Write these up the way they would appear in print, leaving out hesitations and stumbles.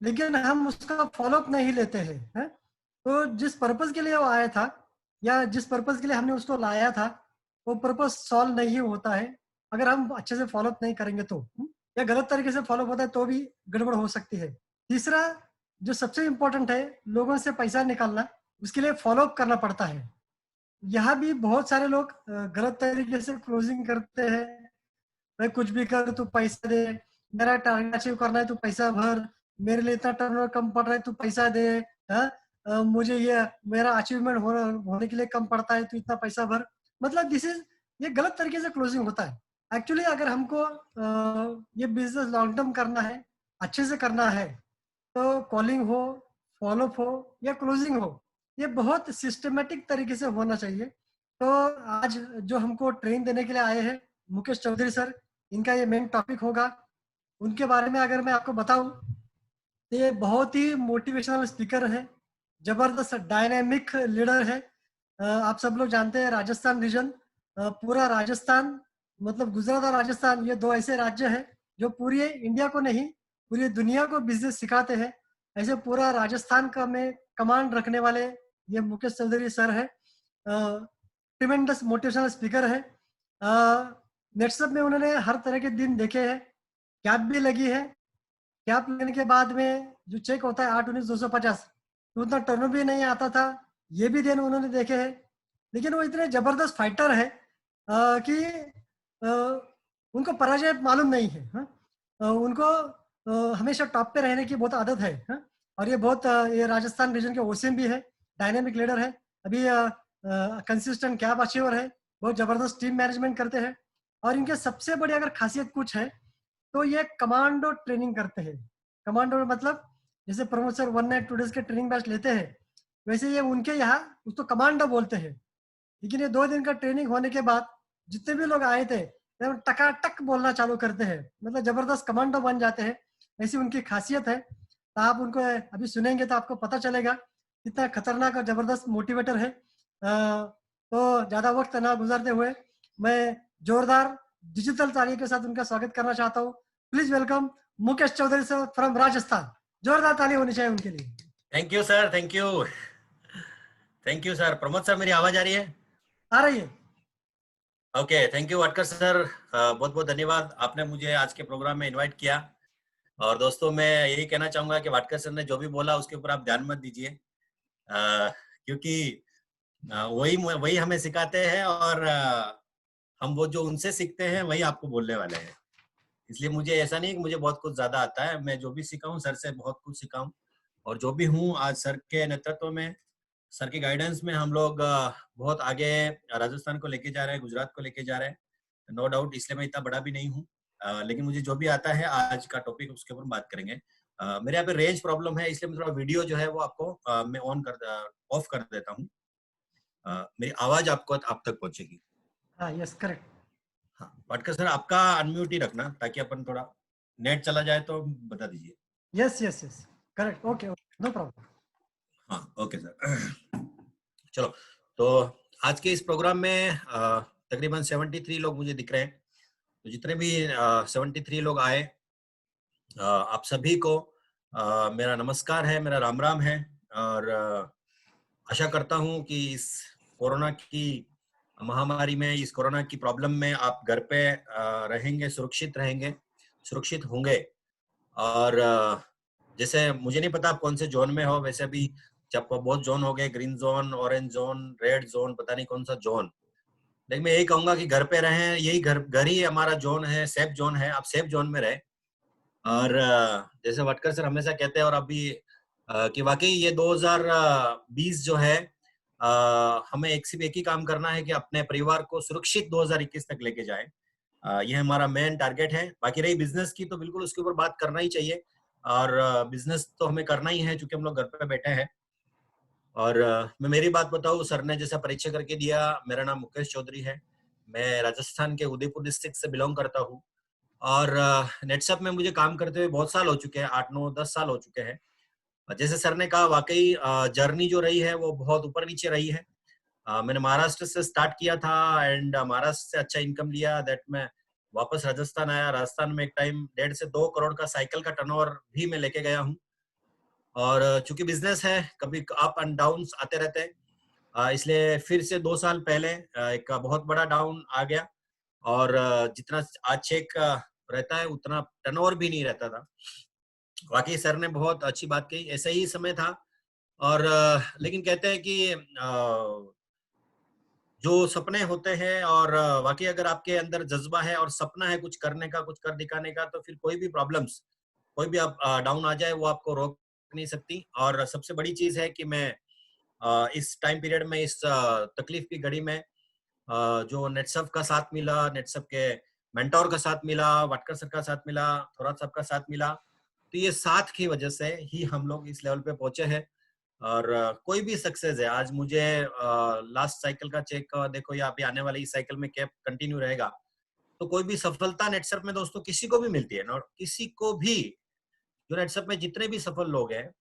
लेकिन हम उसका फॉलोअप नहीं लेते हैं। तो जिस पर्पस के लिए वो आया था या जिस पर्पस के लिए हमने उसको लाया था, वो पर्पस सॉल्व नहीं होता है अगर हम अच्छे से फॉलोअप नहीं करेंगे तो। या गलत तरीके से फॉलोअप होता है तो भी गड़बड़ हो सकती है। तीसरा, जो सबसे इम्पोर्टेंट है, लोगों से पैसा निकालना, उसके लिए फॉलोअप करना पड़ता है। यहाँ भी बहुत सारे लोग गलत तरीके से क्लोजिंग करते हैं। भाई कुछ भी कर, तू पैसा दे, मेरा टारगेट अचीव करना है, तू पैसा भर, मेरे लिए इतना टर्नओवर कम पड़ रहा है, तू पैसा दे। हाँ, मुझे ये मेरा अचीवमेंट होने के लिए कम पड़ता है, तू इतना पैसा भर। मतलब दिस इज, ये गलत तरीके से क्लोजिंग होता है। एक्चुअली अगर हमको ये बिजनेस लॉन्ग टर्म करना है, अच्छे से करना है, तो कॉलिंग हो, फॉलोअप हो या क्लोजिंग हो, ये बहुत सिस्टमेटिक तरीके से होना चाहिए। तो आज जो हमको ट्रेन देने के लिए आए हैं, मुकेश चौधरी सर, इनका ये मेन टॉपिक होगा। उनके बारे में अगर मैं आपको बताऊं, तो ये बहुत ही मोटिवेशनल स्पीकर है, जबरदस्त डायनेमिक लीडर है। आप सब लोग जानते हैं राजस्थान रीजन, पूरा राजस्थान, मतलब गुजरात और राजस्थान, ये दो ऐसे राज्य हैं जो पूरी इंडिया को नहीं, पूरी दुनिया को बिजनेस सिखाते हैं। ऐसे पूरा राजस्थान का में कमांड रखने वाले ये मुकेश चौधरी सर है। ट्रिमेंडस मोटिवेशनल स्पीकर है। नेट्सअप में उन्होंने हर तरह के दिन देखे हैं। कैप भी लगी है। कैप लेने के बाद में जो चेक होता है 8-19-250, तो उतना टर्न भी नहीं आता था। ये भी दिन उन्होंने देखे हैं। लेकिन वो इतने जबरदस्त फाइटर है कि उनको पराजय मालूम नहीं है। हाँ? उनको हमेशा टॉप पे रहने की बहुत आदत है। हाँ? और ये बहुत ये राजस्थान रीजन के ओसीएम भी है, डायनेमिक लीडर है, अभी कंसिस्टेंट कैप अचीवर है, बहुत जबरदस्त टीम मैनेजमेंट करते हैं। और इनके सबसे बड़ी अगर खासियत कुछ है, तो ये कमांडो ट्रेनिंग करते हैं। कमांडो मतलब जैसे प्रमोद सर 1 नाइट 2 डेज के ट्रेनिंग बैच लेते हैं, वैसे ये उनके यहाँ उसको कमांडो बोलते हैं। लेकिन ये 2 दिन का ट्रेनिंग होने के बाद जितने भी लोग आए थे, एकदम टकाटक बोलना चालू करते हैं, मतलब जबरदस्त कमांडो बन जाते हैं। ऐसी उनकी खासियत है। तो आप उनको अभी सुनेंगे तो आपको पता चलेगा कितना खतरनाक और जबरदस्त मोटिवेटर है। तो ज्यादा वक्त ना गुजारते हुए मैं जोरदार डिजिटल तालियों के साथ उनका स्वागत करना चाहता हूँ। Please welcome Mukesh Chaudhary sir from Rajasthan. जोरदार ताली होनी चाहिए उनके लिए। Thank you sir, thank you, thank you sir. Pramod sir, मेरी आवाज आ रही है? आ रही है। Okay, thank you Watkar sir. बहुत बहुत धन्यवाद, आपने मुझे आज के प्रोग्राम में इनवाइट किया। और दोस्तों, मैं यही कहना चाहूंगा कि वाटकर सर ने जो भी बोला उसके ऊपर आप ध्यान मत दीजिए, क्योंकि वही वही हमें सिखाते हैं और हम वो जो उनसे सीखते हैं वही आपको बोलने वाले हैं। इसलिए मुझे ऐसा नहीं कि मुझे बहुत कुछ ज्यादा आता है, मैं जो भी सीखा हूँ सर से बहुत कुछ सीखा हूँ। और जो भी हूँ आज सर के नेतृत्व में, सर के गाइडेंस में हम लोग बहुत आगे राजस्थान को लेके जा रहे हैं, गुजरात को लेके जा रहे हैं, नो डाउट। इसलिए मैं इतना बड़ा भी नहीं हूँ, लेकिन मुझे जो भी आता है आज का टॉपिक उसके ऊपर बात करेंगे। मेरे यहाँ पे रेंज प्रॉब्लम है, इसलिए मैं थोड़ा वीडियो जो है वो आपको मैं ऑफ कर देता हूँ। मेरी आवाज आपको आप तक पहुंचेगी। हाँ, यस, करेक्ट। हाँ, वाटकर सर आपका अनम्यूट ही रखना ताकि अपन थोड़ा नेट चला जाए तो बता दीजिए। Yes yes yes, correct, okay, no problem. हाँ, ओके सर। चलो, तो आज के इस प्रोग्राम में तकरीबन 73 लोग मुझे दिख रहे हैं। तो जितने भी 73 लोग आए, आप सभी को मेरा नमस्कार है, मेरा राम राम है। और आशा करता हूँ कि इस कोरोना की महामारी में, इस कोरोना की प्रॉब्लम में आप घर पे रहेंगे, सुरक्षित रहेंगे, सुरक्षित होंगे। और जैसे मुझे नहीं पता आप कौन से जोन में हो, वैसे भी जब बहुत जोन हो गए, green zone, orange zone, red zone, पता नहीं कौन सा जोन। लेकिन मैं यही कहूंगा कि घर पे रहें, यही घर घर ही हमारा जोन है, सेफ जोन है, आप सेफ जोन में रहे। और जैसे वटकर सर हमेशा कहते हैं, और अभी कि वाकई ये 2020 जो है, हमें सिर्फ एक ही काम करना है कि अपने परिवार को सुरक्षित 2021 तक लेके जाए। ये हमारा मेन टारगेट है। बाकी रही बिजनेस की, तो बिल्कुल उसके ऊपर बात करना ही चाहिए। और बिजनेस तो हमें करना ही है क्योंकि हम लोग घर पे बैठे हैं। और मैं मेरी बात बताऊं, सर ने जैसा परिचय करके दिया, मेरा नाम मुकेश चौधरी है। मैं राजस्थान के उदयपुर डिस्ट्रिक्ट से बिलोंग करता हूँ। और नेटसप में मुझे काम करते हुए बहुत साल हो चुके हैं, 8-9-10 साल हो चुके हैं। जैसे सर ने कहा, वाकई जर्नी जो रही है वो बहुत ऊपर नीचे रही है। मैंने महाराष्ट्र से स्टार्ट किया था एंड महाराष्ट्र से अच्छा इनकम लिया, दैट मैं वापस राजस्थान आया। राजस्थान में एक टाइम 1.5 से 2 करोड़ का साइकिल का टर्नओवर भी मैं लेके गया हूँ। और चूंकि बिजनेस है, कभी अप एंड डाउन आते रहते हैं, इसलिए फिर से 2 साल पहले एक बहुत बड़ा डाउन आ गया और जितना आज चेक रहता है उतना टर्नओवर भी नहीं रहता था। वाकई सर ने बहुत अच्छी बात कही, ऐसा ही समय था। और लेकिन कहते हैं कि जो सपने होते हैं और वाकई अगर आपके अंदर जज्बा है और सपना है कुछ करने का, कुछ कर दिखाने का, तो फिर कोई भी प्रॉब्लम्स, कोई भी आप डाउन आ जाए वो आपको रोक नहीं सकती। और सबसे बड़ी चीज है कि मैं इस टाइम पीरियड में, इस तकलीफ की घड़ी में जो नेटसफ का साथ मिला, नेटसफ के मेंटोर का साथ मिला, वाटकर सर का साथ मिला, थोरात साहब का साथ मिला, तो ये साथ की वजह से ही हम लोग इस लेवल पे पहुंचे हैं। और कोई भी सक्सेस है, आज मुझे लास्ट साइकिल का चेक देखो या अभी आने वाली इस साइकिल में कैप कंटिन्यू रहेगा, तो कोई भी सफलता नेटसप में दोस्तों किसी को भी मिलती है ना, किसी को भी। जो नेटसप में जितने भी सफल लोग हैं,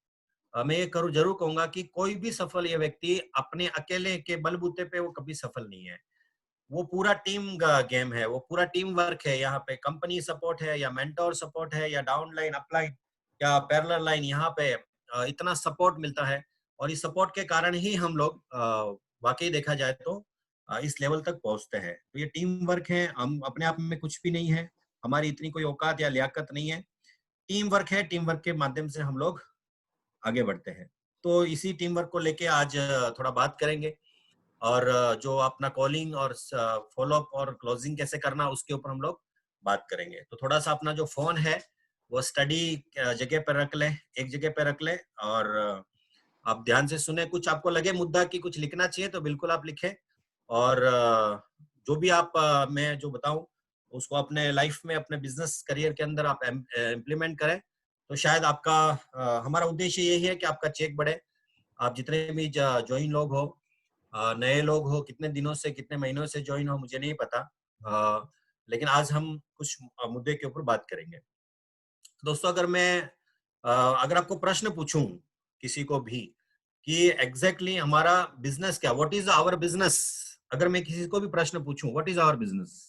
मैं ये करूँ जरूर कहूंगा कि कोई भी सफल ये व्यक्ति अपने अकेले के बलबूते पे वो कभी सफल नहीं है। वो पूरा टीम गेम है, वो पूरा टीम वर्क है। यहाँ पे कंपनी सपोर्ट है या मेंटोर सपोर्ट है या डाउन लाइन अपलाइन या पैरेलल लाइन, यहाँ पे इतना सपोर्ट मिलता है। और इस सपोर्ट के कारण ही हम लोग वाकई देखा जाए तो इस लेवल तक पहुंचते हैं। तो ये टीम वर्क है, हम अपने आप में कुछ भी नहीं है, हमारी इतनी कोई औकात या लियाकत नहीं है। टीम वर्क है, टीम वर्क के माध्यम से हम लोग आगे बढ़ते हैं। तो इसी टीम वर्क को लेके आज थोड़ा बात करेंगे और जो अपना कॉलिंग और फॉलो अप और क्लोजिंग कैसे करना उसके ऊपर हम लोग बात करेंगे। तो थोड़ा सा अपना जो फोन है वो स्टडी जगह पर रख ले, एक जगह पे रख ले और आप ध्यान से सुने। कुछ आपको लगे मुद्दा कि कुछ लिखना चाहिए तो बिल्कुल आप लिखें। और जो भी आप मैं जो बताऊं उसको अपने लाइफ में, अपने बिजनेस करियर के अंदर आप इम्प्लीमेंट करें। तो शायद आपका हमारा उद्देश्य यही है कि आपका चेक बढ़े। आप जितने भी ज्वाइन लोग हो, नए लोग हो, कितने दिनों से, कितने महीनों से ज्वाइन हो मुझे नहीं पता, लेकिन आज हम कुछ मुद्दे के ऊपर बात करेंगे। दोस्तों अगर आपको प्रश्न पूछूं किसी को भी कि एग्जैक्टली हमारा बिजनेस क्या, व्हाट इज आवर बिजनेस, अगर मैं किसी को भी प्रश्न पूछूं व्हाट इज आवर बिजनेस,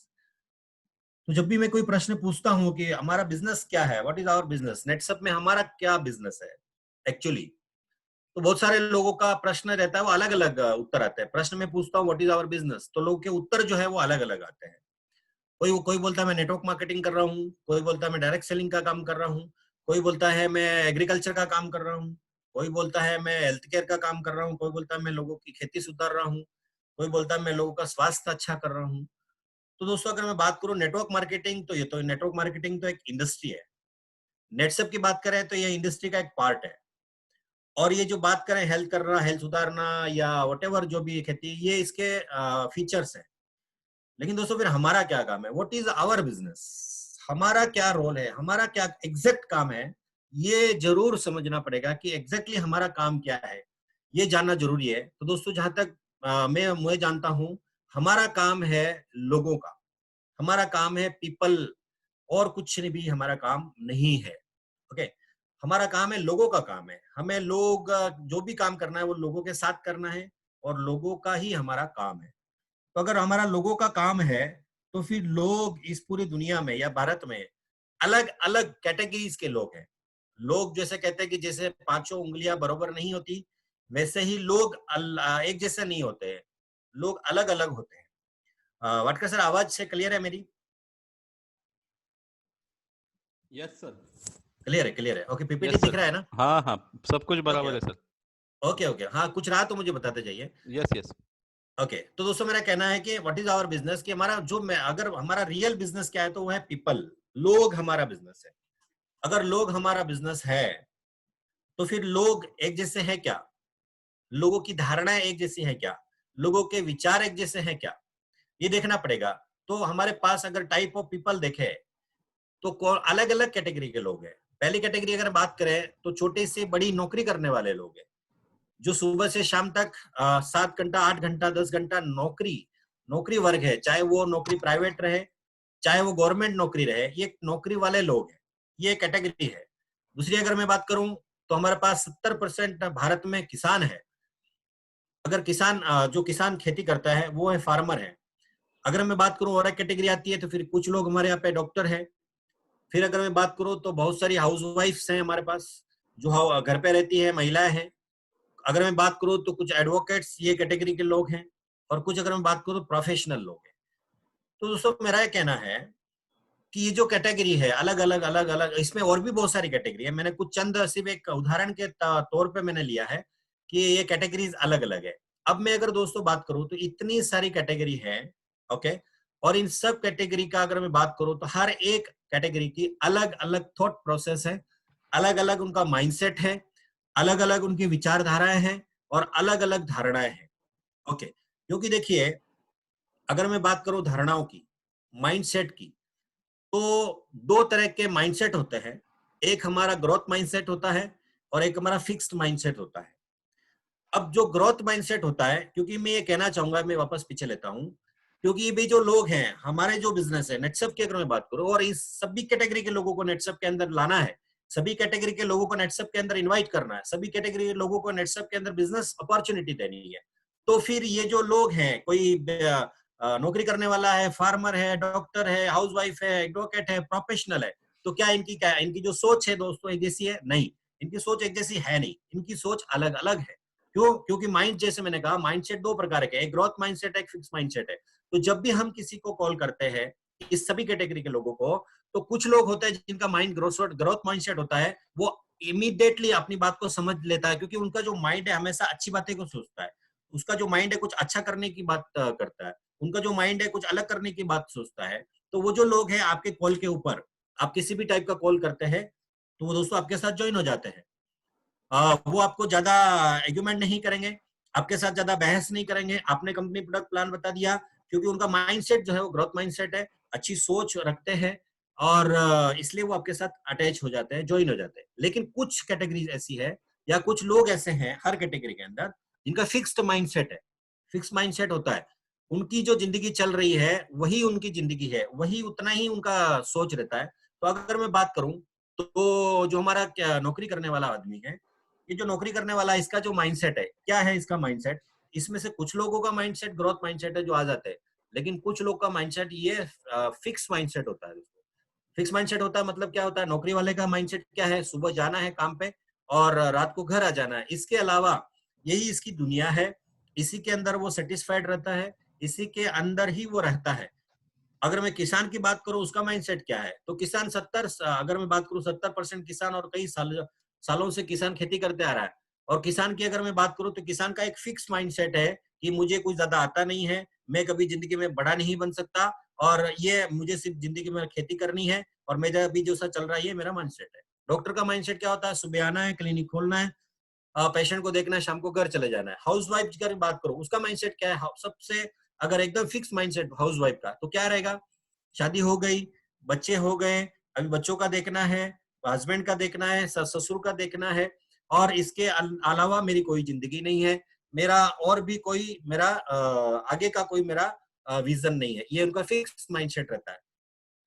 तो जब भी मैं कोई प्रश्न पूछता हूं कि हमारा बिजनेस क्या है, व्हाट इज आवर बिजनेस, नेटसप में हमारा क्या बिजनेस है एक्चुअली, तो बहुत सारे लोगों का प्रश्न रहता है, वो अलग अलग उत्तर आते हैं। प्रश्न में पूछता हूँ व्हाट इज आवर बिजनेस, तो लोगों के उत्तर जो है वो अलग अलग आते हैं। कोई बोलता है मैं नेटवर्क मार्केटिंग कर रहा हूँ, कोई बोलता है मैं डायरेक्ट सेलिंग का काम कर रहा हूँ, कोई बोलता है मैं एग्रीकल्चर का काम कर रहा हूँ, कोई बोलता है मैं हेल्थ केयर का काम कर रहा हूँ, कोई बोलता है मैं लोगों की खेती सुधार रहा हूँ, कोई बोलता है मैं लोगों का स्वास्थ्य अच्छा कर रहा हूँ। तो दोस्तों अगर मैं बात करूँ नेटवर्क मार्केटिंग, तो ये तो नेटवर्क मार्केटिंग तो एक इंडस्ट्री है। नेटसप की बात करें तो ये इंडस्ट्री का एक पार्ट है। और ये जो बात करें हेल्थ करना, हेल्थ सुधारना या व्हाटएवर जो भी खेती, ये इसके फीचर्स हैं। लेकिन दोस्तों फिर हमारा क्या काम है, व्हाट इज आवर बिजनेस, हमारा क्या रोल है, हमारा क्या एग्जैक्ट काम है, ये जरूर समझना पड़ेगा कि एग्जैक्टली हमारा काम क्या है, ये जानना जरूरी है। तो दोस्तों जहां तक मैं जानता हूं, हमारा काम है लोगों का, हमारा काम है पीपल, और कुछ भी हमारा काम नहीं है। ओके, हमारा काम है, लोगों का काम है। हमें लोग जो भी काम करना है वो लोगों के साथ करना है और लोगों का ही हमारा काम है। तो अगर हमारा लोगों का काम है तो फिर लोग इस पूरी दुनिया में या भारत में अलग अलग कैटेगरीज के लोग हैं। लोग जैसे कहते हैं कि जैसे पांचों उंगलियां बराबर नहीं होती, वैसे ही लोग एक जैसे नहीं होते हैं, लोग अलग अलग होते हैं। वाटकर सर आवाज से क्लियर है मेरी? Yes sir. क्लियर है, क्लियर है। ओके, पीपीटी यस दिख सर। रहा है ना? हाँ हाँ, सब कुछ ओके बराबर है सर। ओके ओके, हाँ कुछ रहा तो मुझे बताते जाइए। Yes yes. ओके, तो दोस्तों मेरा कहना है कि व्हाट इज आवर बिजनेस, कि हमारा जो मैं अगर हमारा रियल बिजनेस क्या है तो वो है पीपल, लोग हमारा बिजनेस है। अगर लोग हमारा बिजनेस है तो फिर लोग एक जैसे हैं क्या, लोगों की धारणाएं एक जैसी हैं क्या, लोगों के विचार एक जैसे हैं क्या, ये देखना पड़ेगा। तो हमारे पास अगर टाइप ऑफ पीपल देखे तो अलग अलग कैटेगरी के लोग हैं। पहली कैटेगरी अगर बात करें तो छोटी से बड़ी नौकरी करने वाले लोग हैं, जो सुबह से शाम तक 7 घंटा, 8 घंटा, 10 घंटा नौकरी, नौकरी वर्ग है, चाहे वो नौकरी प्राइवेट रहे चाहे वो गवर्नमेंट नौकरी रहे, ये नौकरी वाले लोग हैं, ये कैटेगरी है। दूसरी अगर मैं बात करूं तो हमारे पास 70% भारत में किसान है। अगर किसान जो किसान खेती करता है वो है फार्मर है। अगर मैं बात करूं और एक कैटेगरी आती है तो फिर कुछ लोग हमारे यहाँ पे डॉक्टर है। फिर अगर मैं बात करूं तो बहुत सारी हाउस वाइफ्स हैं हमारे पास। जो घर पे रहती है, महिलाएं हैं। अगर मैं बात करूं तो कुछ एडवोकेट्स ये कैटेगरी के लोग हैं, और कुछ अगर मैं बात करूं तो प्रोफेशनल लोग हैं। तो दोस्तों मेरा ये कहना है कि ये जो कैटेगरी है अलग अलग अलग अलग, इसमें और भी बहुत सारी कैटेगरी है। मैंने कुछ चंद सिर्फ एक उदाहरण के तौर पे मैंने लिया है कि ये कैटेगरीज अलग अलग है। अब मैं अगर दोस्तों बात करूं तो इतनी सारी कैटेगरी है, ओके। और इन सब कैटेगरी का अगर मैं बात करूं तो हर एक कैटेगरी की अलग अलग थॉट प्रोसेस है, अलग अलग उनका माइंडसेट है, अलग अलग उनकी विचारधाराएं हैं, और अलग अलग धारणाएं हैं, ओके। क्योंकि देखिए, अगर मैं बात करूं धारणाओं की, माइंडसेट की, तो दो तरह के माइंडसेट होते हैं। एक हमारा ग्रोथ माइंडसेट होता है और एक हमारा फिक्स्ड माइंडसेट होता है। अब जो ग्रोथ माइंडसेट होता है, क्योंकि मैं ये कहना चाहूंगा, मैं वापस पीछे लेता हूं, क्योंकि ये भी जो लोग हैं, हमारे जो बिजनेस है नेटसप की अगर मैं बात करूं, और इस सभी कैटेगरी के लोगों को नेटसप के अंदर लाना है, सभी कैटेगरी के लोगों को नेटसप के अंदर इन्वाइट करना है, सभी कैटेगरी के लोगों को नेटसप के अंदर बिजनेस अपॉर्चुनिटी देनी है। तो फिर ये जो लोग हैं, कोई नौकरी करने वाला है, फार्मर है, डॉक्टर है, हाउसवाइफ है, एडवोकेट है, प्रोफेशनल है, तो क्या इनकी जो सोच है दोस्तों एक जैसी है? नहीं, इनकी सोच एक जैसी है नहीं, इनकी सोच अलग अलग है। क्यों? क्योंकि माइंड, जैसे मैंने कहा, माइंडसेट दो प्रकार के, एक ग्रोथ माइंडसेट है, एक फिक्स माइंडसेट है। तो जब भी हम किसी को कॉल करते हैं, इस सभी कैटेगरी के लोगों को, तो कुछ लोग होते हैं जिनका माइंड ग्रोथ माइंडसेट होता है, वो इमीडिएटली अपनी बात को समझ लेता है, क्योंकि उनका जो माइंड है हमेशा अच्छी बातें को सोचता है। उसका जो माइंड है कुछ अच्छा करने की बात करता है, उनका जो माइंड है कुछ अलग करने की बात सोचता है। तो वो जो लोग हैं आपके कॉल के ऊपर, आप किसी भी टाइप का कॉल करते हैं, तो वो दोस्तों आपके साथ ज्वाइन हो जाते हैं। वो आपको ज्यादा आर्ग्यूमेंट नहीं करेंगे, आपके साथ ज्यादा बहस नहीं करेंगे, आपने कंपनी प्रोडक्ट प्लान बता दिया, क्योंकि उनका माइंडसेट जो है वो ग्रोथ माइंडसेट है, अच्छी सोच रखते हैं, और इसलिए वो आपके साथ अटैच हो जाते हैं, ज्वाइन हो जाते हैं। लेकिन कुछ कैटेगरीज ऐसी है, या कुछ लोग ऐसे हैं हर कैटेगरी के अंदर, जिनका फिक्स्ड माइंडसेट है, फिक्स माइंडसेट होता है। उनकी जो जिंदगी चल रही है वही उनकी जिंदगी है, वही उतना ही उनका सोच रहता है। तो अगर मैं बात करूं तो जो हमारा नौकरी करने वाला आदमी है, ये जो नौकरी करने वाला है, इसका जो माइंडसेट है, क्या है इसका माइंडसेट? इसमें से कुछ लोगों का माइंडसेट ग्रोथ माइंडसेट है जो आ जाते हैं, लेकिन कुछ लोग का माइंडसेट ये फिक्स माइंडसेट होता है। फिक्स माइंडसेट होता है मतलब क्या होता है? नौकरी वाले का माइंडसेट क्या है? सुबह जाना है काम पे और रात को घर आ जाना है। इसके अलावा यही इसकी दुनिया है, इसी के अंदर वो सेटिस्फाइड रहता है, इसी के अंदर ही वो रहता है। अगर मैं किसान की बात करूं, उसका माइंडसेट क्या है? तो किसान 70, अगर मैं बात करूं 70% किसान, और कई सालों से किसान खेती करते आ रहा है। और किसान की अगर मैं बात करूं तो किसान का एक फिक्स माइंडसेट है कि मुझे कुछ ज्यादा आता नहीं है, मैं कभी जिंदगी में बड़ा नहीं बन सकता, और ये मुझे सिर्फ जिंदगी में खेती करनी है, और मेरा अभी जो सा चल रहा है ये मेरा माइंडसेट है। डॉक्टर का माइंडसेट क्या होता है? सुबह आना है, क्लिनिक खोलना है, पेशेंट को देखना है, शाम को घर चले जाना है। हाउस वाइफ की बात करो, उसका माइंडसेट क्या है? सबसे अगर एकदम फिक्स माइंडसेट हाउस वाइफ का, तो क्या रहेगा? शादी हो गई, बच्चे हो गए, अभी बच्चों का देखना है, हस्बैंड का देखना है, ससुर का देखना है, और इसके अलावा मेरी कोई जिंदगी नहीं है, मेरा और भी कोई मेरा आगे का कोई मेरा विजन नहीं है। ये उनका फिक्स माइंडसेट रहता है।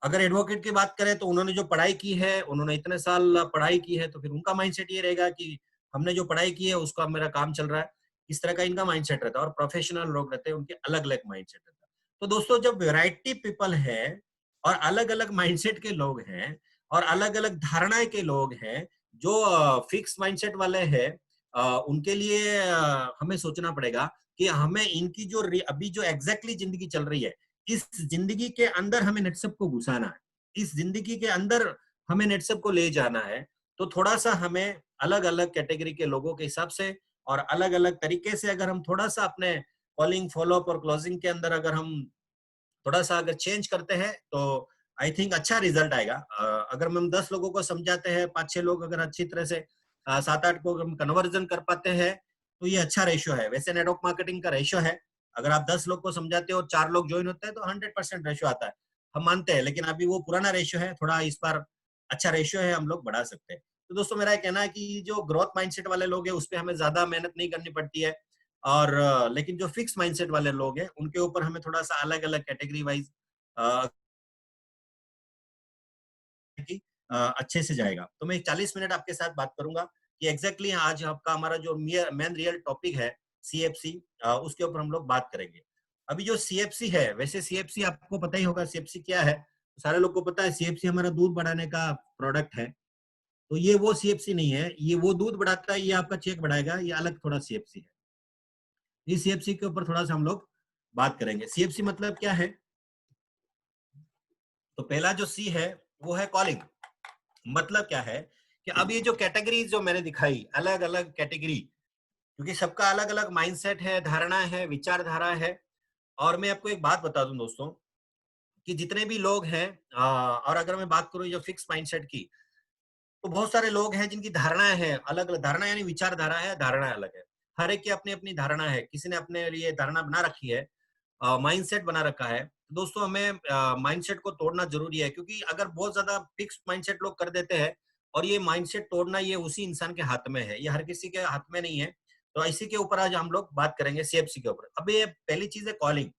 अगर एडवोकेट की बात करें तो उन्होंने जो पढ़ाई की है, उन्होंने इतने साल पढ़ाई की है, तो फिर उनका माइंडसेट ये रहेगा कि हमने जो पढ़ाई की है उसका मेरा काम चल रहा है। इस तरह का इनका माइंडसेट रहता है। और प्रोफेशनल लोग रहते हैं, उनके अलग अलग माइंडसेट रहता है। तो दोस्तों, जब वैरायटी पीपल है और अलग अलग माइंडसेट के लोग हैं और अलग अलग धारणाएं के लोग हैं, जो फिक्स माइंडसेट वाले हैं, उनके लिए हमें सोचना पड़ेगा कि हमें इनकी जो अभी जो एग्जैक्टली जिंदगी चल रही है, इस जिंदगी के अंदर हमें नेटसप को घुसाना है, इस जिंदगी के अंदर हमें नेटसप को ले जाना है। तो थोड़ा सा हमें अलग अलग कैटेगरी के लोगों के हिसाब से और अलग अलग तरीके से अगर हम थोड़ा सा अपने कॉलिंग, फॉलोअप और क्लोजिंग के अंदर अगर हम थोड़ा सा अगर चेंज करते हैं, तो आई थिंक अच्छा रिजल्ट आएगा। अगर हम 10 लोगों को समझाते हैं, 5-6 लोग अगर अच्छी तरह से 7-8 को हम कन्वर्जन कर पाते हैं, तो ये अच्छा रेशियो है। वैसे नेटवर्क मार्केटिंग का रेशियो है, अगर आप 10 लोग को समझाते हो और 4 लोग ज्वाइन होते हैं तो 100% रेशियो आता है, हम मानते हैं। लेकिन अभी वो पुराना रेशियो है, थोड़ा इस बार अच्छा रेशियो है, हम लोग बढ़ा सकते हैं। तो दोस्तों, मेरा कहना है कि जो ग्रोथ माइंडसेट वाले लोग हैं उस पर हमें ज्यादा मेहनत नहीं करनी पड़ती है, और लेकिन जो फिक्स माइंडसेट वाले लोग हैं उनके ऊपर हमें थोड़ा सा अलग अलग कैटेगरी वाइज कि अच्छे से जाएगा। तो मैं 40 मिनट आपके साथ बात करूंगा कि एग्जैक्टली आज आपका हमारा जो मेन रियल टॉपिक है सीएफसी, उसके ऊपर हम लोग बात करेंगे। अभी जो सीएफसी है, वैसे सीएफसी आपको पता ही होगा सीएफसी क्या है। सारे लोग को पता है, सीएफसी हमारा दूध बढ़ाने का प्रोडक्ट है। तो ये वो सीएफसी नहीं है, ये वो दूध बढ़ाता है, ये आपका चेक बढ़ाएगा, ये अलग थोड़ा सीएफसी है। इस सीएफसी के ऊपर थोड़ा सा हम लोग बात करेंगे। सीएफसी मतलब क्या है? तो पहला जो सी है वो है कॉलिंग। मतलब क्या है कि अब ये जो कैटेगरी जो मैंने दिखाई, अलग अलग कैटेगरी, क्योंकि सबका अलग अलग माइंडसेट है, धारणा है, विचारधारा है। और मैं आपको एक बात बता दूं दोस्तों कि जितने भी लोग हैं, और अगर मैं बात करूं जो फिक्स माइंडसेट की, तो बहुत सारे लोग हैं जिनकी धारणाएं हैं अलग अलग। धारणा यानी विचारधारा है, धारणा अलग है। हर एक की अपनी अपनी धारणा है, किसी ने अपने लिए धारणा बना रखी है, माइंडसेट बना रखा है। दोस्तों हमें माइंडसेट को तोड़ना जरूरी है, क्योंकि अगर बहुत ज्यादा फिक्स माइंडसेट लोग कर देते हैं, और ये माइंडसेट तोड़ना ये उसी इंसान के हाथ में है, ये हर किसी के हाथ में नहीं है। तो इसी के ऊपर आज हम लोग बात करेंगे, सीएफसी के ऊपर। अब ये पहली चीज है कॉलिंग।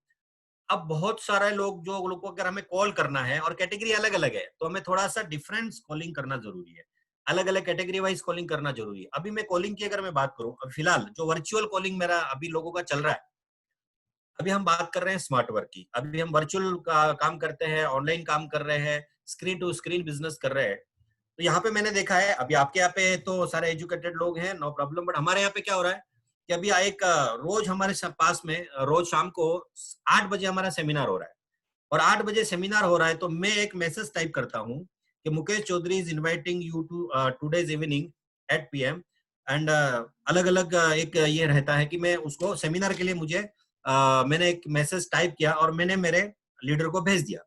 अब बहुत सारे लोग जो लोग को अगर हमें कॉल करना है और कैटेगरी अलग अलग है, तो हमें थोड़ा सा डिफरेंट कॉलिंग करना जरूरी है, अलग अलग कैटेगरी वाइज कॉलिंग करना जरूरी है। अभी मैं कॉलिंग की अगर मैं बात करूं, अब फिलहाल जो वर्चुअल कॉलिंग मेरा अभी लोगों का चल रहा है, अभी हम बात कर रहे हैं स्मार्ट वर्क की। अभी हम वर्चुअल का काम करते हैं, ऑनलाइन काम कर रहे हैं, स्क्रीन टू स्क्रीन बिजनेस कर रहे हैं। तो यहाँ पे मैंने देखा है, अभी आपके यहाँ पे तो सारे एजुकेटेड लोग हैं, नो प्रॉब्लम, बट हमारे यहाँ पे क्या हो रहा है कि अभी एक रोज हमारे पास में रोज शाम को 8 बजे हमारा सेमिनार हो रहा है। और 8 बजे सेमिनार हो रहा है, तो मैं एक मैसेज टाइप करता हूँ कि Mukesh Chaudhary is inviting you to today's evening at PM। And अलग अलग एक ये रहता है कि मैं उसको सेमिनार के लिए मुझे मैंने एक मैसेज टाइप किया और मैंने मेरे लीडर को भेज दिया।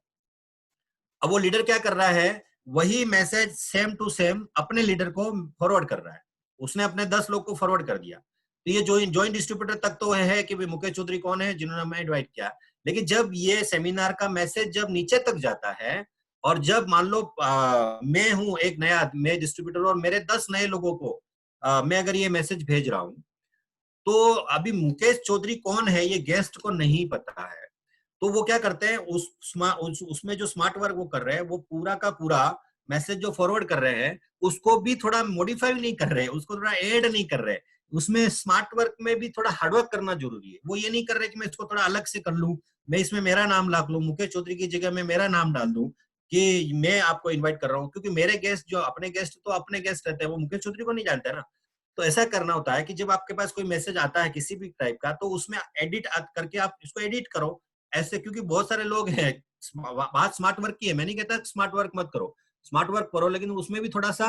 अब वो लीडर क्या कर रहा है, वही मैसेज सेम टू सेम अपने लीडर को फॉरवर्ड कर रहा है। उसने अपने 10 लोग को फॉरवर्ड कर दिया। तो ये जॉइंट डिस्ट्रीब्यूटर तक तो है कि मुकेश चौधरी कौन है जिन्होंने हमें इनवाइट किया। लेकिन जब ये सेमिनार का मैसेज जब नीचे तक जाता है, और जब मान लो मैं हूं एक नया, मैं डिस्ट्रीब्यूटर और मेरे 10 नए लोगों को मैं अगर ये मैसेज भेज रहा हूं, तो अभी मुकेश चौधरी कौन है ये गेस्ट को नहीं पता है। तो वो क्या करते हैं, उसमें जो स्मार्ट वर्क वो कर रहे हैं, वो पूरा का पूरा मैसेज जो फॉरवर्ड कर रहे हैं उसको भी थोड़ा मॉडिफाई नहीं कर रहे, उसको थोड़ा ऐड नहीं कर रहे। उसमें स्मार्ट वर्क में भी थोड़ा हार्डवर्क करना जरूरी है। वो ये नहीं कर रहे कि मैं इसको थोड़ा अलग से कर लूं, मैं इसमें मेरा नाम लाख लूं, मुकेश चौधरी की जगह में मेरा नाम डाल दूं कि मैं आपको इन्वाइट कर रहा हूँ, क्योंकि मेरे गेस्ट जो अपने गेस्ट तो अपने गेस्ट रहते हैं, वो मुकेश चौधरी को नहीं जानते ना। तो ऐसा करना होता है कि जब आपके पास कोई मैसेज आता है किसी भी टाइप का, तो उसमें एडिट करके आप इसको एडिट करो ऐसे, क्योंकि बहुत सारे लोग हैं। बात स्मार्ट वर्क की है, मैं नहीं कहता स्मार्ट वर्क मत करो, स्मार्ट वर्क करो, लेकिन उसमें भी थोड़ा सा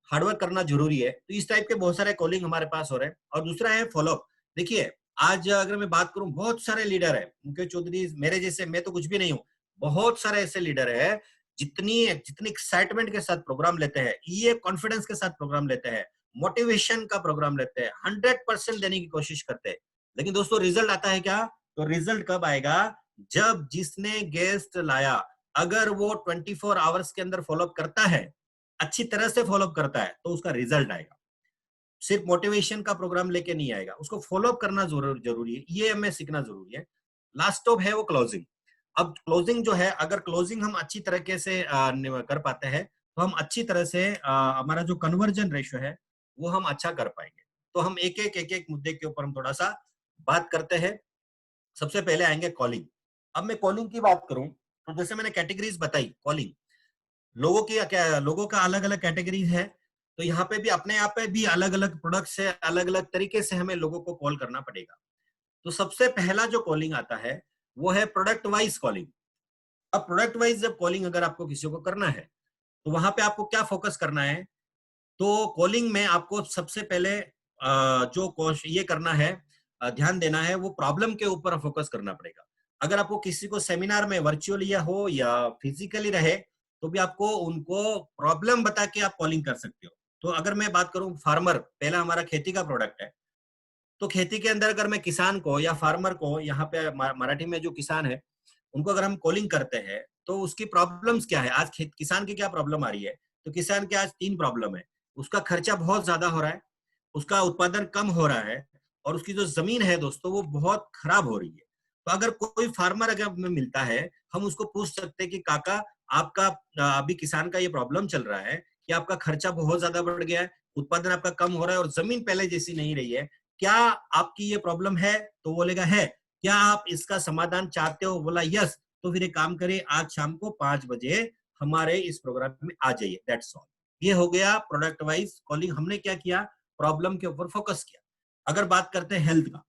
हार्डवर्क करना जरूरी है। तो इस टाइप के बहुत सारे कॉलिंग हमारे पास हो रहे हैं। और दूसरा है फॉलोअप। देखिए आज अगर मैं बात करूं, बहुत सारे लीडर है, मुकेश चौधरी मेरे जैसे, मैं तो कुछ भी नहीं हूं, बहुत सारे ऐसे लीडर है जितनी जितनी एक्साइटमेंट के साथ प्रोग्राम लेते हैं, ये कॉन्फिडेंस के साथ प्रोग्राम लेते हैं, मोटिवेशन का प्रोग्राम लेते हैं, 100% देने की कोशिश करते हैं। लेकिन दोस्तों रिजल्ट आता है क्या? तो रिजल्ट कब आएगा? जब जिसने गेस्ट लाया, अगर वो 24 आवर्स के अंदर फॉलोअप करता है, अच्छी तरह से फॉलोअप करता है, तो उसका रिजल्ट आएगा। सिर्फ मोटिवेशन का प्रोग्राम लेके नहीं आएगा, उसको फॉलोअप करना जरूरी है, ये हमें सीखना जरूरी है। लास्ट स्टॉप है वो क्लोजिंग। अब क्लोजिंग जो है, अगर क्लोजिंग हम अच्छी तरीके से कर पाते हैं, तो हम अच्छी तरह से हमारा जो कन्वर्जन रेशियो है वो हम अच्छा कर पाएंगे। तो हम एक एक मुद्दे के ऊपर हम थोड़ा सा बात करते हैं। सबसे पहले आएंगे कॉलिंग। अब मैं कॉलिंग की बात करूं, तो जैसे मैंने कैटेगरीज बताई कॉलिंग, लोगों की क्या, लोगों का अलग अलग कैटेगरीज है। तो यहाँ पे भी अपने यहाँ पे भी अलग अलग प्रोडक्ट से अलग अलग तरीके से हमें लोगों को कॉल करना पड़ेगा। तो सबसे पहला जो कॉलिंग आता है वो है प्रोडक्ट वाइज कॉलिंग। अब प्रोडक्ट वाइज जब कॉलिंग अगर आपको किसी को करना है, तो वहां पे आपको क्या फोकस करना है? तो कॉलिंग में आपको सबसे पहले जो ये करना है, ध्यान देना है, वो प्रॉब्लम के ऊपर फोकस करना पड़ेगा। अगर आपको किसी को सेमिनार में वर्चुअली या हो या फिजिकली रहे, तो भी आपको उनको प्रॉब्लम बता के आप कॉलिंग कर सकते हो। तो अगर मैं बात करूं फार्मर, पहला हमारा खेती का प्रोडक्ट है, तो खेती के अंदर अगर मैं किसान को या फार्मर को, यहाँ पे मराठी में जो किसान है उनको अगर हम कॉलिंग करते हैं, तो उसकी प्रॉब्लम्स क्या है, आज किसान की क्या प्रॉब्लम आ रही है? तो किसान के आज 3 प्रॉब्लम है। उसका खर्चा बहुत ज्यादा हो रहा है, उसका उत्पादन कम हो रहा है, और उसकी जो जमीन है दोस्तों वो बहुत खराब हो रही है। तो अगर कोई फार्मर अगर हमें मिलता है, हम उसको पूछ सकते हैं कि काका आपका अभी किसान का ये प्रॉब्लम चल रहा है कि आपका खर्चा बहुत ज्यादा बढ़ गया है, उत्पादन आपका कम हो रहा है और जमीन पहले जैसी नहीं रही है, क्या आपकी ये प्रॉब्लम है? तो बोलेगा है। क्या आप इसका समाधान चाहते हो? बोला यस। तो फिर एक काम करें, आज शाम को 5 बजे हमारे इस प्रोग्राम में आ जाइए, दैट्स ऑल। ये हो गया प्रोडक्ट वाइज कॉलिंग। हमने क्या किया, प्रॉब्लम के ऊपर फोकस किया। अगर बात करते हैं हेल्थ का,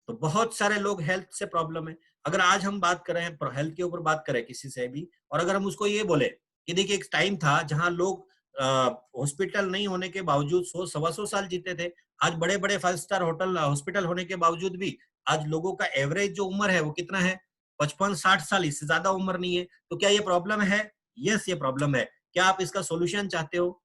तो बहुत सारे लोग हेल्थ से प्रॉब्लम है। अगर आज हम बात करें हेल्थ के ऊपर बात करें किसी से भी, और अगर हम उसको ये बोले कि देखिए एक टाइम था जहां लोग हॉस्पिटल नहीं होने के बावजूद 100-125 साल जीते थे। आज बड़े बड़े 5 स्टार होटल हॉस्पिटल होने के बावजूद भी आज लोगों का एवरेज जो उम्र है वो कितना है, 55-60 साल, इससे ज्यादा उम्र नहीं है। तो क्या ये प्रॉब्लम है? यस, ये प्रॉब्लम है। क्या आप इसका सोल्यूशन चाहते हो?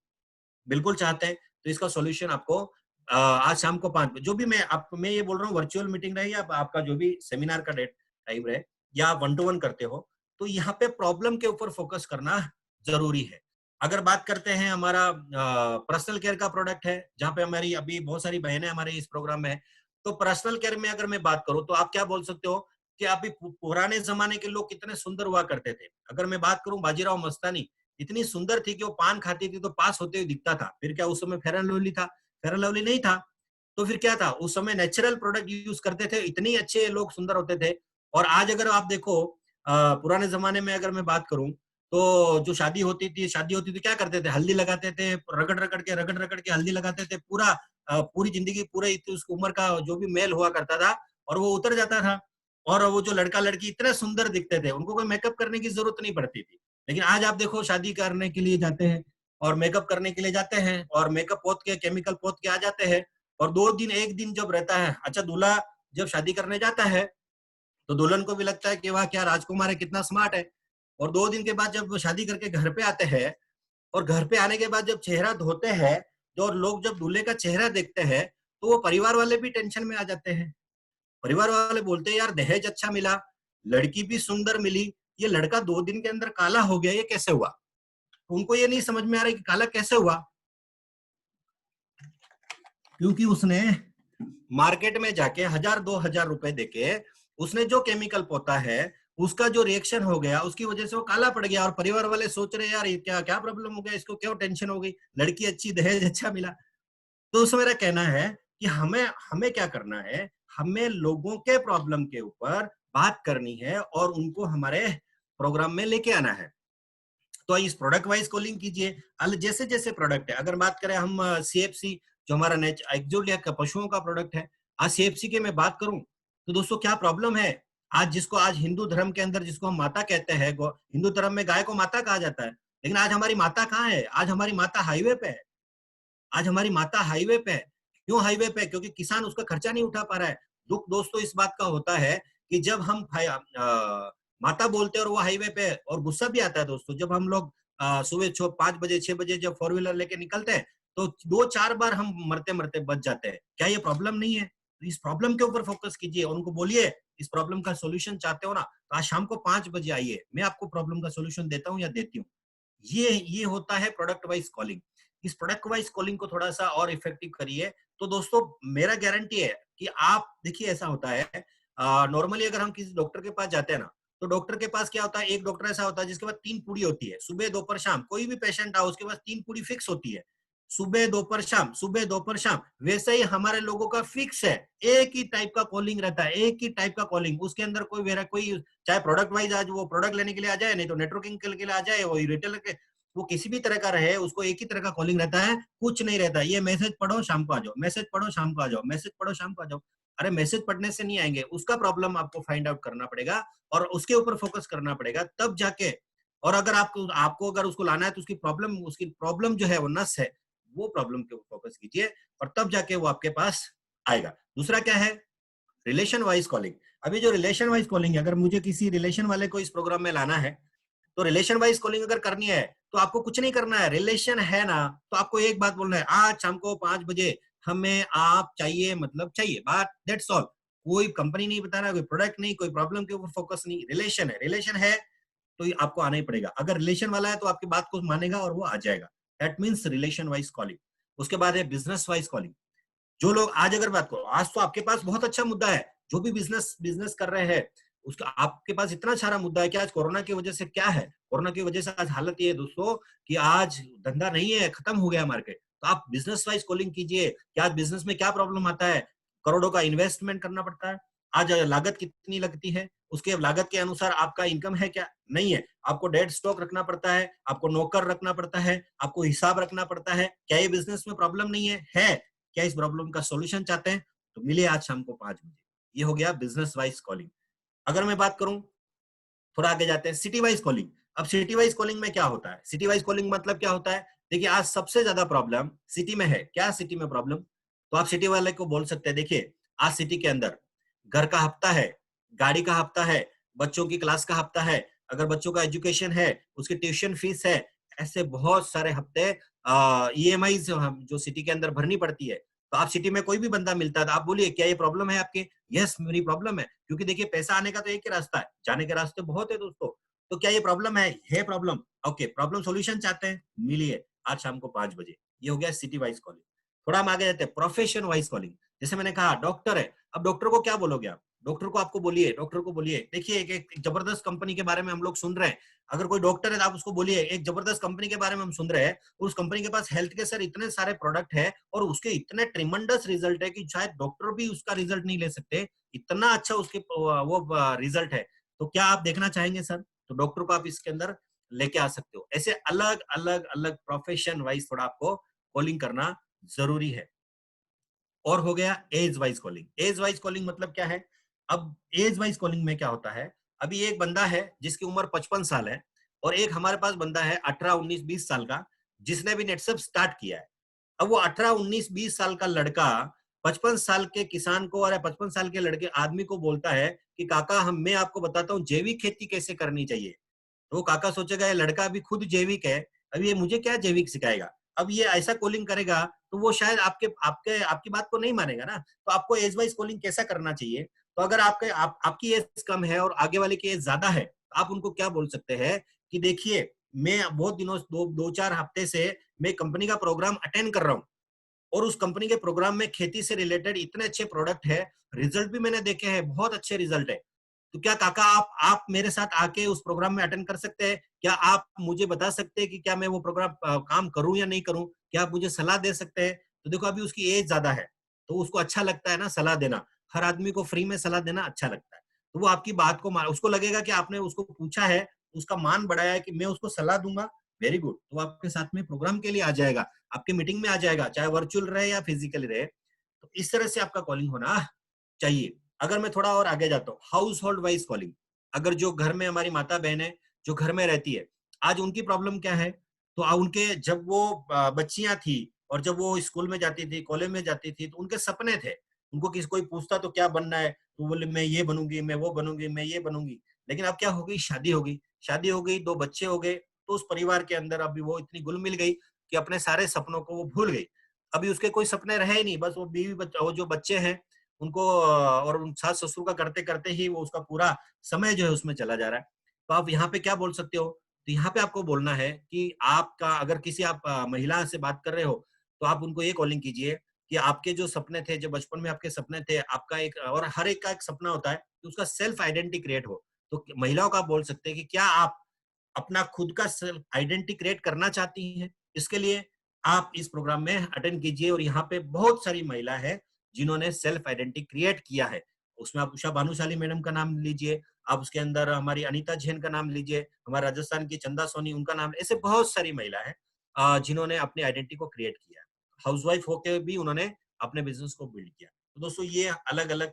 बिल्कुल चाहते हैं। तो इसका सॉल्यूशन आपको आज शाम को 5 बजे, जो भी मैं ये बोल रहा हूँ, वर्चुअल मीटिंग रहे या आपका जो भी सेमिनार का डेट टाइम रहे, या आप 1-to-1 करते हो, तो यहाँ पे प्रॉब्लम के ऊपर फोकस करना जरूरी है। अगर बात करते हैं हमारा पर्सनल केयर का प्रोडक्ट है, जहाँ पे हमारी अभी बहुत सारी बहनें हमारे इस प्रोग्राम में है, तो पर्सनल केयर में अगर मैं बात करूँ तो आप क्या बोल सकते हो कि अभी पुराने जमाने के लोग कितने सुंदर हुआ करते थे। अगर मैं बात करूं बाजीराव मस्तानी, इतनी सुंदर थी कि वो पान खाती थी तो पास होते हुए दिखता था। फिर क्या उस समय फेयर एंड लवली था? फेयर एंड लवली नहीं था। तो फिर क्या था, उस समय नेचुरल प्रोडक्ट यूज करते थे, इतने अच्छे लोग सुंदर होते थे। और आज अगर आप देखो पुराने जमाने में अगर मैं बात करूं, तो जो शादी होती थी क्या करते थे, हल्दी लगाते थे, रगड़ रगड़ के हल्दी लगाते थे। पूरी जिंदगी, पूरे उस उम्र का जो भी मेल हुआ करता था और वो उतर जाता था। और वो जो लड़का लड़की इतने सुंदर दिखते थे, उनको कोई मेकअप करने की जरूरत नहीं पड़ती थी। लेकिन आज आप देखो, शादी करने के लिए जाते हैं और मेकअप करने के लिए जाते हैं और मेकअप पोत के, केमिकल पोत के आ जाते हैं। और 2 दिन 1 दिन जब रहता है, अच्छा दूल्हा जब शादी करने जाता है तो दुल्हन को भी लगता है कि वाह क्या राजकुमार है, कितना स्मार्ट है। और 2 दिन के बाद जब वो शादी करके घर पे आते हैं, और घर पे आने के बाद जब चेहरा धोते हैं, जो लोग जब दूल्हे का चेहरा देखते हैं, तो वो परिवार वाले भी टेंशन में आ जाते हैं। परिवार वाले बोलते हैं यार दहेज अच्छा मिला, लड़की भी सुंदर मिली, ये लड़का 2 दिन के अंदर काला हो गया, ये कैसे हुआ? उनको ये नहीं समझ में आ रहा कि काला कैसे हुआ, क्योंकि उसने मार्केट में जाके 1000-2000 रुपए देके उसने जो केमिकल पोता है, उसका जो रिएक्शन हो गया, उसकी वजह से वो काला पड़ गया। और परिवार वाले सोच रहे यार ये क्या क्या प्रॉब्लम हो गया, इसको क्यों टेंशन हो गई, लड़की अच्छी, दहेज अच्छा मिला। तो उसमें मेरा कहना है कि हमें हमें क्या करना है, हमें लोगों के प्रॉब्लम के ऊपर बात करनी है और उनको हमारे प्रोग्राम में लेके आना है। तो इस प्रोडक्ट वाइज कॉलिंग कीजिए। जैसे जैसे प्रोडक्ट है, अगर बात करें हम सीएफसी, जो हमारा एक्सोटिक पशुओं का प्रोडक्ट है, आज सीएफसी की मैं बात करूं तो दोस्तों क्या प्रॉब्लम है, आज हिंदू धर्म के अंदर जिसको हम माता कहते हैं, हिंदू धर्म में गाय को माता कहा जाता है, लेकिन आज हमारी माता कहाँ है? आज हमारी माता हाईवे पे है। आज हमारी माता हाईवे पे है। क्यों हाईवे पे? क्योंकि किसान उसका खर्चा नहीं उठा पा रहा है। दुख दोस्तों इस बात का होता है कि जब हम माता बोलते हैं और वो हाईवे पे है, और गुस्सा भी आता है दोस्तों जब हम लोग सुबह 5 बजे 6 बजे जब 4 व्हीलर लेके निकलते हैं, तो 2-4 बार हम मरते मरते बच जाते हैं। क्या ये प्रॉब्लम नहीं है? तो इस प्रॉब्लम के ऊपर फोकस कीजिए और उनको बोलिए इस प्रॉब्लम का सोल्यूशन चाहते हो ना, तो आज शाम को 5 बजे आइए, मैं आपको प्रॉब्लम का सोल्यूशन देता हूँ या देती हूँ। ये होता है प्रोडक्ट वाइज कॉलिंग। इस प्रोडक्ट वाइज कॉलिंग को थोड़ा सा और इफेक्टिव करिए, तो दोस्तों मेरा गारंटी है कि आप देखिए ऐसा होता है, नॉर्मली अगर हम किसी डॉक्टर के पास जाते हैं ना, तो डॉक्टर के पास क्या होता है, एक डॉक्टर ऐसा होता है जिसके पास 3 पूड़ी होती है, सुबह दोपहर शाम। कोई भी पेशेंट आओ उसके पास 3 पूड़ी फिक्स होती है, सुबह दोपहर शाम, सुबह दोपहर शाम। वैसे ही हमारे लोगों का फिक्स है, एक ही टाइप का कॉलिंग रहता है, एक ही टाइप का कॉलिंग। उसके अंदर कोई चाहे प्रोडक्ट वाइज आज वो प्रोडक्ट लेने के लिए आ जाए, नहीं तो नेटवर्किंग के लिए आ जाए, वो रिटेलर के, वो किसी भी तरह का रहे, उसको एक ही तरह का कॉलिंग रहता है, कुछ नहीं रहता। ये मैसेज पढ़ो शाम को आ जाओ, मैसेज पढ़ो शाम को आ जाओ, मैसेज पढ़ो शाम को आ जाओ। अरे मैसेज पढ़ने से नहीं आएंगे, उसका प्रॉब्लम आपको फाइंड आउट करना पड़ेगा और उसके ऊपर फोकस करना पड़ेगा, तब जाके। और अगर आपको अगर उसको लाना है तो उसकी प्रॉब्लम जो है वो नस है, वो प्रॉब्लम के ऊपर फोकस कीजिए और तब जाके वो आपके पास आएगा। दूसरा क्या है, रिलेशन वाइज कॉलिंग। अभी जो रिलेशन वाइज कॉलिंग है, अगर मुझे किसी रिलेशन वाले को इस प्रोग्राम में लाना है, तो रिलेशन वाइज कॉलिंग अगर करनी है तो आपको कुछ नहीं करना है। रिलेशन है ना, तो आपको एक बात बोलना है, आज शाम को 5 बजे हमें आप चाहिए, मतलब चाहिए, बात, दैट्स ऑल। कोई कंपनी नहीं बताना, कोई प्रोडक्ट नहीं, कोई प्रॉब्लम के ऊपर फोकस नहीं, रिलेशन है तो ये आपको आना ही पड़ेगा। अगर रिलेशन वाला है तो आपकी बात को मानेगा और वो आ जाएगा। That means relation wise calling. उसके बाद है बिजनेस वाइज कॉलिंग। जो लोग आज अगर बात करो, आज तो आपके पास बहुत अच्छा मुद्दा है, जो भी बिजनेस कर रहे हैं उसका आपके पास इतना सारा मुद्दा है कि आज कोरोना की वजह से क्या है, कोरोना की वजह से आज हालत ये है दोस्तों कि आज धंधा नहीं है, खत्म हो गया मार्केट। तो आप बिजनेस वाइज कॉलिंग कीजिए कि आज बिजनेस में क्या प्रॉब्लम आता है। करोड़ों का इन्वेस्टमेंट करना पड़ता है, आज लागत कितनी लगती है, उसके लागत के अनुसार आपका इनकम है क्या, नहीं है। आपको डेड स्टॉक रखना पड़ता है, आपको नौकर रखना पड़ता है, आपको हिसाब रखना पड़ता है। क्या ये बिजनेस में प्रॉब्लम नहीं है? क्या इस प्रॉब्लम का सॉल्यूशन चाहते हैं? तो मिलिए आज शाम को 5 बजे। ये हो गया बिजनेस वाइज कॉलिंग। अगर मैं बात करूं, थोड़ा आगे जाते हैं, सिटी वाइज कॉलिंग। अब सिटी वाइज कॉलिंग में क्या होता है? सिटी वाइज कॉलिंग मतलब क्या होता है? देखिए, आज सबसे ज्यादा प्रॉब्लम सिटी में है। क्या सिटी में प्रॉब्लम? तो आप सिटी वाले को बोल सकते हैं, देखिए आज सिटी के अंदर घर का हफ्ता है, गाड़ी का हफ्ता है, बच्चों की क्लास का हफ्ता है, अगर बच्चों का एजुकेशन है, उसकी ट्यूशन फीस है, ऐसे बहुत सारे हफ्ते ईएमआई जो सिटी के अंदर भरनी पड़ती है। तो आप सिटी में कोई भी बंदा मिलता है तो आप बोलिए क्या ये प्रॉब्लम है आपके? यस, मेरी प्रॉब्लम है, क्योंकि देखिए पैसा आने का तो एक ही रास्ता है, जाने के रास्ते बहुत है दोस्तों। तो क्या ये प्रॉब्लम है प्रॉब्लम। ओके, प्रॉब्लम सॉल्यूशन चाहते हैं, मिलिए आज शाम को 5 बजे। ये हो गया सिटी वाइज कॉलिंग। थोड़ा हम आगे जाते हैं, प्रोफेशन वाइज कॉलिंग। जैसे मैंने कहा डॉक्टर है, अब डॉक्टर को क्या बोलोगे आप? डॉक्टर को आपको बोलिए, डॉक्टर को बोलिए, देखिए एक जबरदस्त कंपनी के बारे में हम लोग सुन रहे हैं। अगर कोई डॉक्टर है तो आप उसको बोलिए एक जबरदस्त कंपनी के बारे में हम सुन रहे हैं, उस कंपनी के पास हेल्थ के सर इतने सारे प्रोडक्ट है और उसके इतने ट्रिमेंडस रिजल्ट है कि शायद डॉक्टर भी उसका रिजल्ट नहीं ले सकते, इतना अच्छा उसके वो रिजल्ट है। तो क्या आप देखना चाहेंगे सर? तो डॉक्टर को आप इसके अंदर लेके आ सकते हो। ऐसे अलग अलग अलग प्रोफेशन वाइज थोड़ा आपको कॉलिंग करना जरूरी है। और हो गया age wise calling. Age wise calling मतलब क्या है? अब एज वाइज कॉलिंग में क्या होता है, अभी एक बंदा है जिसकी उम्र 55 साल है और एक हमारे पास बंदा है 18, 19, 20 साल का, जिसने भी नेटसप स्टार्ट किया है। अब वो 18, 19, 20 साल का लड़का 55 साल के किसान को और 55 साल के लड़के आदमी को बोलता है कि काका मैं आपको बताता हूँ जैविक खेती कैसे करनी चाहिए। तो वो काका सोचेगा ये लड़का अभी खुद जैविक है, अब ये मुझे क्या जैविक सिखाएगा। अब ये ऐसा कॉलिंग करेगा तो वो शायद आपकी बात को नहीं मानेगा ना। तो आपको एज वाइज कॉलिंग कैसा करना चाहिए? तो अगर आपकी एज कम है और आगे वाले की एज ज्यादा है, तो आप उनको क्या बोल सकते हैं कि देखिए मैं बहुत दिनों दो चार हफ्ते से मैं कंपनी का प्रोग्राम अटेंड कर रहा हूँ और उस कंपनी के प्रोग्राम में खेती से रिलेटेड इतने अच्छे प्रोडक्ट है, रिजल्ट भी मैंने देखे हैं, बहुत अच्छे रिजल्ट है। तो क्या काका आप मेरे साथ आके उस प्रोग्राम में अटेंड कर सकते हैं? क्या आप मुझे बता सकते हैं कि क्या मैं वो प्रोग्राम काम करूं या नहीं करूं? क्या आप मुझे सलाह दे सकते हैं? तो देखो अभी उसकी एज ज्यादा है तो उसको अच्छा लगता है ना सलाह देना, हर आदमी को फ्री में सलाह देना अच्छा लगता है। तो वो आपकी बात को उसको लगेगा कि आपने उसको पूछा है, उसका मान बढ़ाया है कि मैं उसको सलाह दूंगा। वेरी गुड, तो वो आपके साथ में प्रोग्राम के लिए आ जाएगा, आपके मीटिंग में आ जाएगा, चाहे वर्चुअल रहे या फिजिकली रहे। तो इस तरह से आपका कॉलिंग होना चाहिए। अगर मैं थोड़ा और आगे जाता हूँ, हाउस होल्ड वाइज कॉलिंग। अगर जो घर में हमारी माता बहन है जो घर में रहती है, आज उनकी प्रॉब्लम क्या है? तो उनके जब वो बच्चियां थी और जब वो स्कूल में जाती थी, कॉलेज में जाती थी, तो उनके सपने थे। उनको किसी कोई पूछता तो क्या बनना है, तो बोले मैं ये बनूंगी, मैं वो बनूंगी, मैं ये बनूंगी। लेकिन अब क्या हो गई, शादी हो गई, शादी हो गई, 2 बच्चे हो गए, तो उस परिवार के अंदर अभी वो इतनी घुल मिल गई कि अपने सारे सपनों को वो भूल गई। अभी उसके कोई सपने रहे ही नहीं, बस वो बीवी बच्चा, वो जो बच्चे हैं उनको और उन सास ससुर का करते करते ही वो उसका पूरा समय जो है उसमें चला जा रहा है। तो आप यहाँ पे क्या बोल सकते हो? तो यहाँ पे आपको बोलना है कि आपका अगर किसी आप महिला से बात कर रहे हो तो आप उनको ये कॉलिंग कीजिए कि आपके जो सपने थे, जो बचपन में आपके सपने थे, आपका एक और हर एक का एक सपना होता है कि उसका सेल्फ आइडेंटिटी क्रिएट हो। तो महिलाओं का आप बोल सकते हैं कि क्या आप अपना खुद का सेल्फ आइडेंटिटी क्रिएट करना चाहती हैं? इसके लिए आप इस प्रोग्राम में अटेंड कीजिए और यहाँ पे बहुत सारी महिला है जिन्होंने सेल्फ आइडेंटिटी क्रिएट किया है। उसमें आप उषा भानुशाली मैडम का नाम लीजिए, आप उसके अंदर हमारी अनीता जैन का नाम लीजिए, हमारे राजस्थान की चंदा सोनी उनका नाम, ऐसे बहुत सारी महिला है जिन्होंने अपनी आइडेंटिटी को क्रिएट किया। हाउसवाइफ होकर भी उन्होंने अपने बिजनेस को बिल्ड किया। तो दोस्तों ये अलग अलग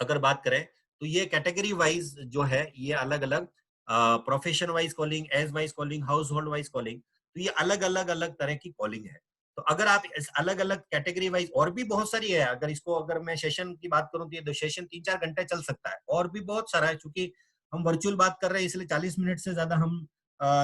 अगर बात करें तो ये कैटेगरी वाइज जो है ये अलग अलग profession wise calling, age wise calling, house hold wise calling, तो ये अलग अलग अलग तरह की कॉलिंग है। तो अगर आप इस अलग अलग कैटेगरी वाइज, और भी बहुत सारी है, अगर इसको अगर मैं सेशन की बात करूं तो ये सेशन 3-4 घंटे चल सकता है, और भी बहुत सारा है। क्योंकि हम वर्चुअल बात कर रहे हैं इसलिए 40 मिनट से ज्यादा हम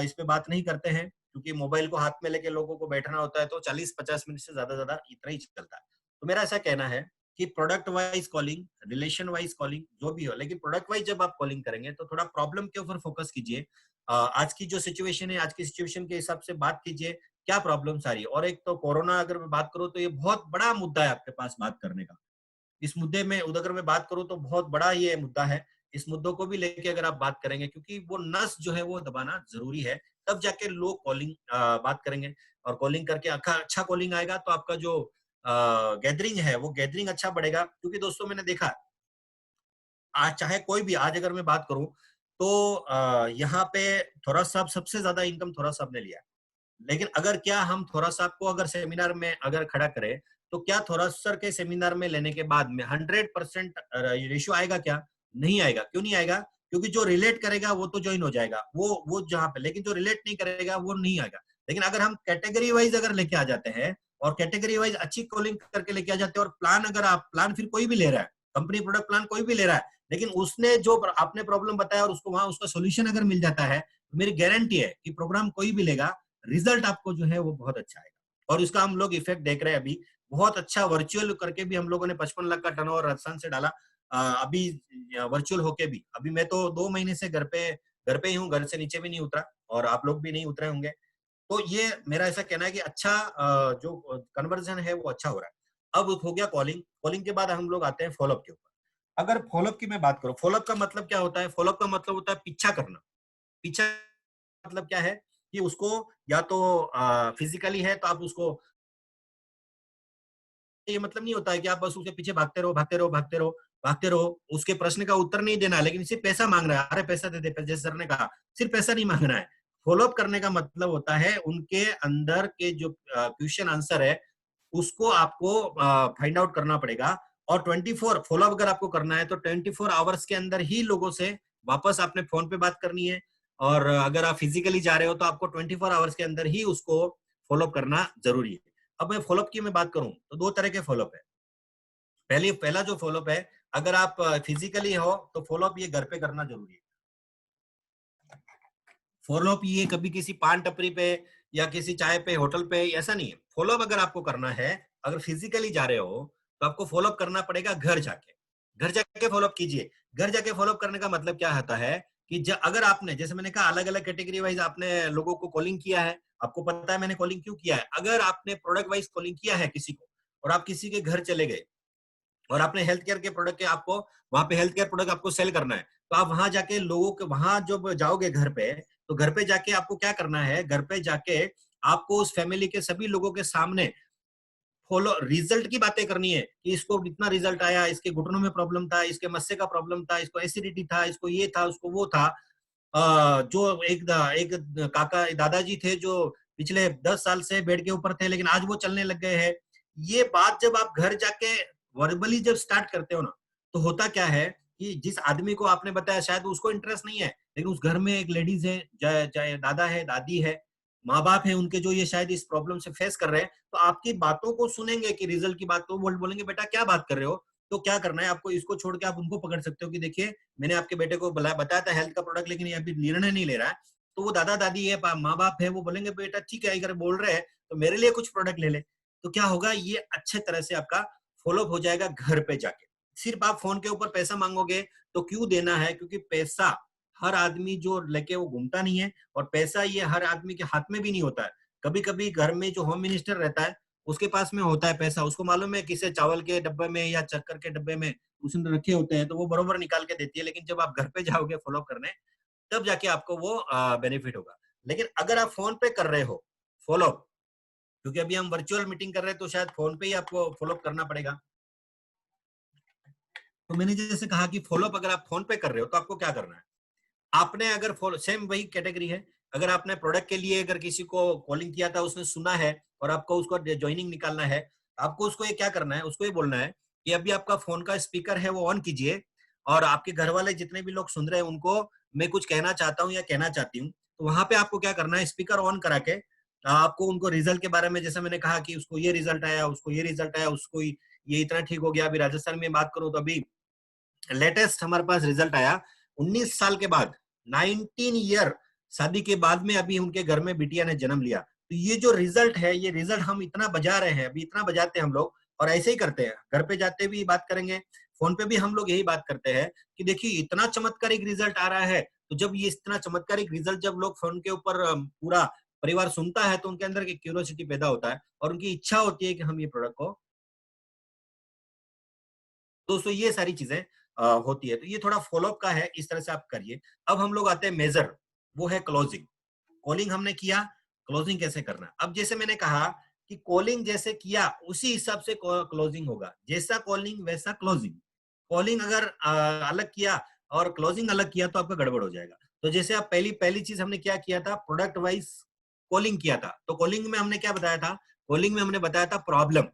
इस पे बात नहीं करते हैं, क्योंकि मोबाइल को हाथ में लेके लोगों को बैठना होता है, तो 40-50 मिनट से ज्यादा इतना ही चलता है। तो मेरा ऐसा कहना है कि product wise calling, relation wise calling जो भी हो, लेकिन प्रोडक्ट वाइज जब आप कॉलिंग करेंगे तो थोड़ा प्रॉब्लम के ऊपर फोकस कीजिए। आज की जो सिचुएशन है, आज की सिचुएशन के हिसाब से बात कीजिए, क्या प्रॉब्लम सारी। और एक तो कोरोना अगर मैं बात करूं तो ये बहुत बड़ा मुद्दा है आपके पास बात करने का। इस मुद्दे में अगर मैं बात करूं तो बहुत बड़ा ये मुद्दा है। इस मुद्दों को भी लेके अगर आप बात करेंगे, क्योंकि वो नस जो है वो दबाना जरूरी है, तब जाके लोग कॉलिंग बात करेंगे। और कॉलिंग करके अच्छा कॉलिंग आएगा तो आपका जो गैदरिंग है वो गैदरिंग अच्छा बढ़ेगा। क्योंकि दोस्तों मैंने देखा आज चाहे कोई भी, आज अगर मैं बात करूं तो यहाँ पे थोड़ा सा सबसे ज्यादा इनकम थोड़ा सा ने लिया, लेकिन अगर क्या हम थोड़ा सा को अगर सेमिनार में अगर खड़ा करें तो क्या थोड़ा सर के सेमिनार में लेने के बाद में 100% रेशियो आएगा क्या? नहीं आएगा। क्यों नहीं आएगा? क्योंकि जो रिलेट करेगा वो तो ज्वाइन हो जाएगा, वो जहाँ पे, लेकिन जो रिलेट नहीं करेगा वो नहीं आएगा। लेकिन अगर हम कैटेगरी वाइज अगर लेके आ जाते हैं और कैटेगरी वाइज अच्छी कॉलिंग करके लेके आ जाते हैं, और प्लान अगर आप प्लान फिर कोई भी ले रहा है, कंपनी प्रोडक्ट प्लान कोई भी ले रहा है, लेकिन उसने जो आपने प्रॉब्लम बताया और उसको वहां उसका सोल्यूशन अगर मिल जाता है, तो मेरी गारंटी है कि प्रोग्राम कोई भी लेगा, रिजल्ट आपको जो है वो बहुत अच्छा आएगा। और इसका हम लोग इफेक्ट देख रहे हैं अभी, बहुत अच्छा वर्चुअल करके भी हम लोगों ने 55 लाख का टर्नओवर राजस्थान से डाला। अभी वर्चुअल होके भी, अभी मैं तो 2 महीने से घर पे ही हूँ, घर से नीचे भी नहीं उतरा, और आप लोग भी नहीं उतरे होंगे। तो ये मेरा ऐसा कहना है कि अच्छा जो कन्वर्जन है वो अच्छा हो रहा है। अब हो गया कॉलिंग, कॉलिंग के बाद हम लोग आते हैं फॉलोअप के ऊपर। अगर फॉलोअप की मैं बात करूं, फॉलोअप का मतलब क्या होता है? फॉलोअप का मतलब होता है पीछा करना। पीछा मतलब क्या है कि उसको या तो फिजिकली है तो आप उसको, ये मतलब नहीं होता है कि आप बस उसके पीछे भागते रहो भागते रहो भागते रहो भागते रहो, उसके प्रश्न का उत्तर नहीं देना, लेकिन सिर्फ पैसा मांग रहा है, अरे पैसा दे दे, जैसे सर ने कहा सिर्फ पैसा नहीं मांगना है। फॉलोअप करने का मतलब होता है उनके अंदर के जो क्वेश्चन आंसर है उसको आपको फाइंड आउट करना पड़ेगा। और 24 फॉलोअप अगर आपको करना है तो 24 आवर्स के अंदर ही लोगों से वापस आपने फोन पे बात करनी है। और अगर आप फिजिकली जा रहे हो तो आपको 24 आवर्स के अंदर ही उसको फॉलोअप करना जरूरी है। अब मैं फॉलोअप की मैं बात करूं तो 2 तरह के फॉलोअप है। पहला जो फॉलोअप है, अगर आप फिजिकली हो तो फॉलोअप ये घर पे करना जरूरी है। फॉलोअप ये कभी किसी पान टपरी पे या किसी चाय पे होटल पे ऐसा नहीं है। फॉलोअप अगर आपको करना है, अगर फिजिकली जा रहे हो तो आपको फॉलोअप करना पड़ेगा घर जाके। घर जाके फॉलोअप कीजिए। घर जाके फॉलोअप करने का मतलब क्या होता है कि अगर आपने, जैसे मैंने कहा, अलग अलग कैटेगरी वाइज आपने लोगों को कॉलिंग किया है, आपको पता है मैंने कॉलिंग क्यों किया है। अगर आपने प्रोडक्ट वाइज कॉलिंग किया है किसी को, और आप किसी के घर चले गए और आपने हेल्थ केयर के प्रोडक्ट के, आपको वहां पे हेल्थ केयर प्रोडक्ट आपको सेल करना है, तो आप वहां जाके लोगों के, वहां जब जाओगे घर पे, तो घर पे जाके आपको क्या करना है, घर पे जाके आपको उस फैमिली के सभी लोगों के सामने फॉलो रिजल्ट की बातें करनी है कि इसको इतना रिजल्ट आया, इसके घुटनों में प्रॉब्लम था, इसके मस्से का प्रॉब्लम था, इसको एसिडिटी था, इसको ये था, उसको वो था। जो एक काका दादाजी थे जो पिछले 10 साल से बेड के ऊपर थे, लेकिन आज वो चलने लग गए हैं। ये बात जब आप घर जाके वर्बली जब स्टार्ट करते हो ना, तो होता क्या है कि जिस आदमी को आपने बताया शायद उसको इंटरेस्ट नहीं है, लेकिन उस घर में एक लेडीज है, चाहे दादा है, दादी है, माँ बाप है उनके, जो ये शायद इस प्रॉब्लम से फेस कर रहे हैं, तो आपकी बातों को सुनेंगे कि रिजल्ट की बात, तो बोलेंगे बेटा क्या बात कर रहे हो, तो क्या करना है आपको, इसको छोड़ के आप उनको पकड़ सकते हो कि देखिए मैंने आपके बेटे को बताया था हेल्थ का प्रोडक्ट, लेकिन ये अभी निर्णय नहीं ले रहा है। तो वो दादा दादी है, माँ बाप है, वो बोलेंगे बेटा ठीक है, अगर बोल रहे हैं तो मेरे लिए कुछ प्रोडक्ट ले ले। तो क्या होगा, ये अच्छे तरह से आपका फॉलोअप हो जाएगा घर पे जाके। सिर्फ आप फोन के ऊपर पैसा मांगोगे तो क्यों देना है, क्योंकि पैसा हर आदमी जो लेके वो घूमता नहीं है, और पैसा ये हर आदमी के हाथ में भी नहीं होता है। कभी कभी घर में जो होम मिनिस्टर रहता है उसके पास में होता है पैसा, उसको मालूम है किसे चावल के डब्बे में या चक्कर के डब्बे में उसने रखे होते हैं, तो वो बरोबर निकाल के देती है। लेकिन जब आप घर पे जाओगे फॉलो करने, तब जाके आपको वो बेनिफिट होगा। लेकिन अगर आप फोन पे कर रहे हो फॉलो, क्योंकि अभी हम वर्चुअल मीटिंग कर रहे हैं तो शायद फोन पे ही आपको फॉलो करना पड़ेगा। तो मैंने जैसे कहा कि फॉलोअप अगर आप फोन पे कर रहे हो तो आपको क्या करना है, आपने अगर सेम वही कैटेगरी है, अगर आपने प्रोडक्ट के लिए अगर किसी को कॉलिंग किया था, उसने सुना है और आपको उसको ज्वाइनिंग निकालना है, आपको उसको ये क्या करना है, उसको ये बोलना है कि अभी आपका फोन का स्पीकर है वो ऑन कीजिए, और आपके घर वाले जितने भी लोग सुन रहे हैं उनको मैं कुछ कहना चाहता हूँ या कहना चाहती हूँ। तो वहां पे आपको क्या करना है, स्पीकर ऑन करा के आपको उनको रिजल्ट के बारे में, जैसे मैंने कहा कि उसको ये रिजल्ट आया, उसको ये रिजल्ट आया, उसको ये इतना ठीक हो गया। अभी राजस्थान में बात करूं तो अभी लेटेस्ट हमारे पास रिजल्ट आया 19 साल के बाद, 19 ईयर शादी के बाद में अभी उनके घर में बिटिया ने जन्म लिया। तो ये जो रिजल्ट है, ये रिजल्ट हम इतना बजा रहे हैं, अभी इतना बजाते हैं हम लोग, और ऐसे ही करते हैं, घर पे जाते भी बात करेंगे, फोन पे भी हम लोग यही बात करते हैं कि देखिए इतना चमत्कारिक रिजल्ट आ रहा है। तो जब ये इतना चमत्कारिक रिजल्ट जब लोग फोन के ऊपर पूरा परिवार सुनता है, तो उनके अंदर एक क्यूरियोसिटी पैदा होता है और उनकी इच्छा होती है कि हम ये प्रोडक्ट को। दोस्तों ये सारी चीजें होती है, तो ये थोड़ा फॉलोअप का है, इस तरह से आप करिए। अब हम लोग आते हैं मेजर, वो है क्लोजिंग। कॉलिंग हमने किया, क्लोजिंग कैसे करना। अब जैसे मैंने कहा कि कॉलिंग जैसे किया उसी हिसाब से क्लोजिंग होगा, जैसा कॉलिंग वैसा क्लोजिंग। कॉलिंग अगर अलग किया और क्लोजिंग अलग किया तो आपका गड़बड़ हो जाएगा। तो जैसे आप पहली चीज हमने क्या किया था, प्रोडक्ट वाइज कॉलिंग किया था। तो कॉलिंग में हमने क्या बताया था, कॉलिंग में हमने बताया था प्रॉब्लम।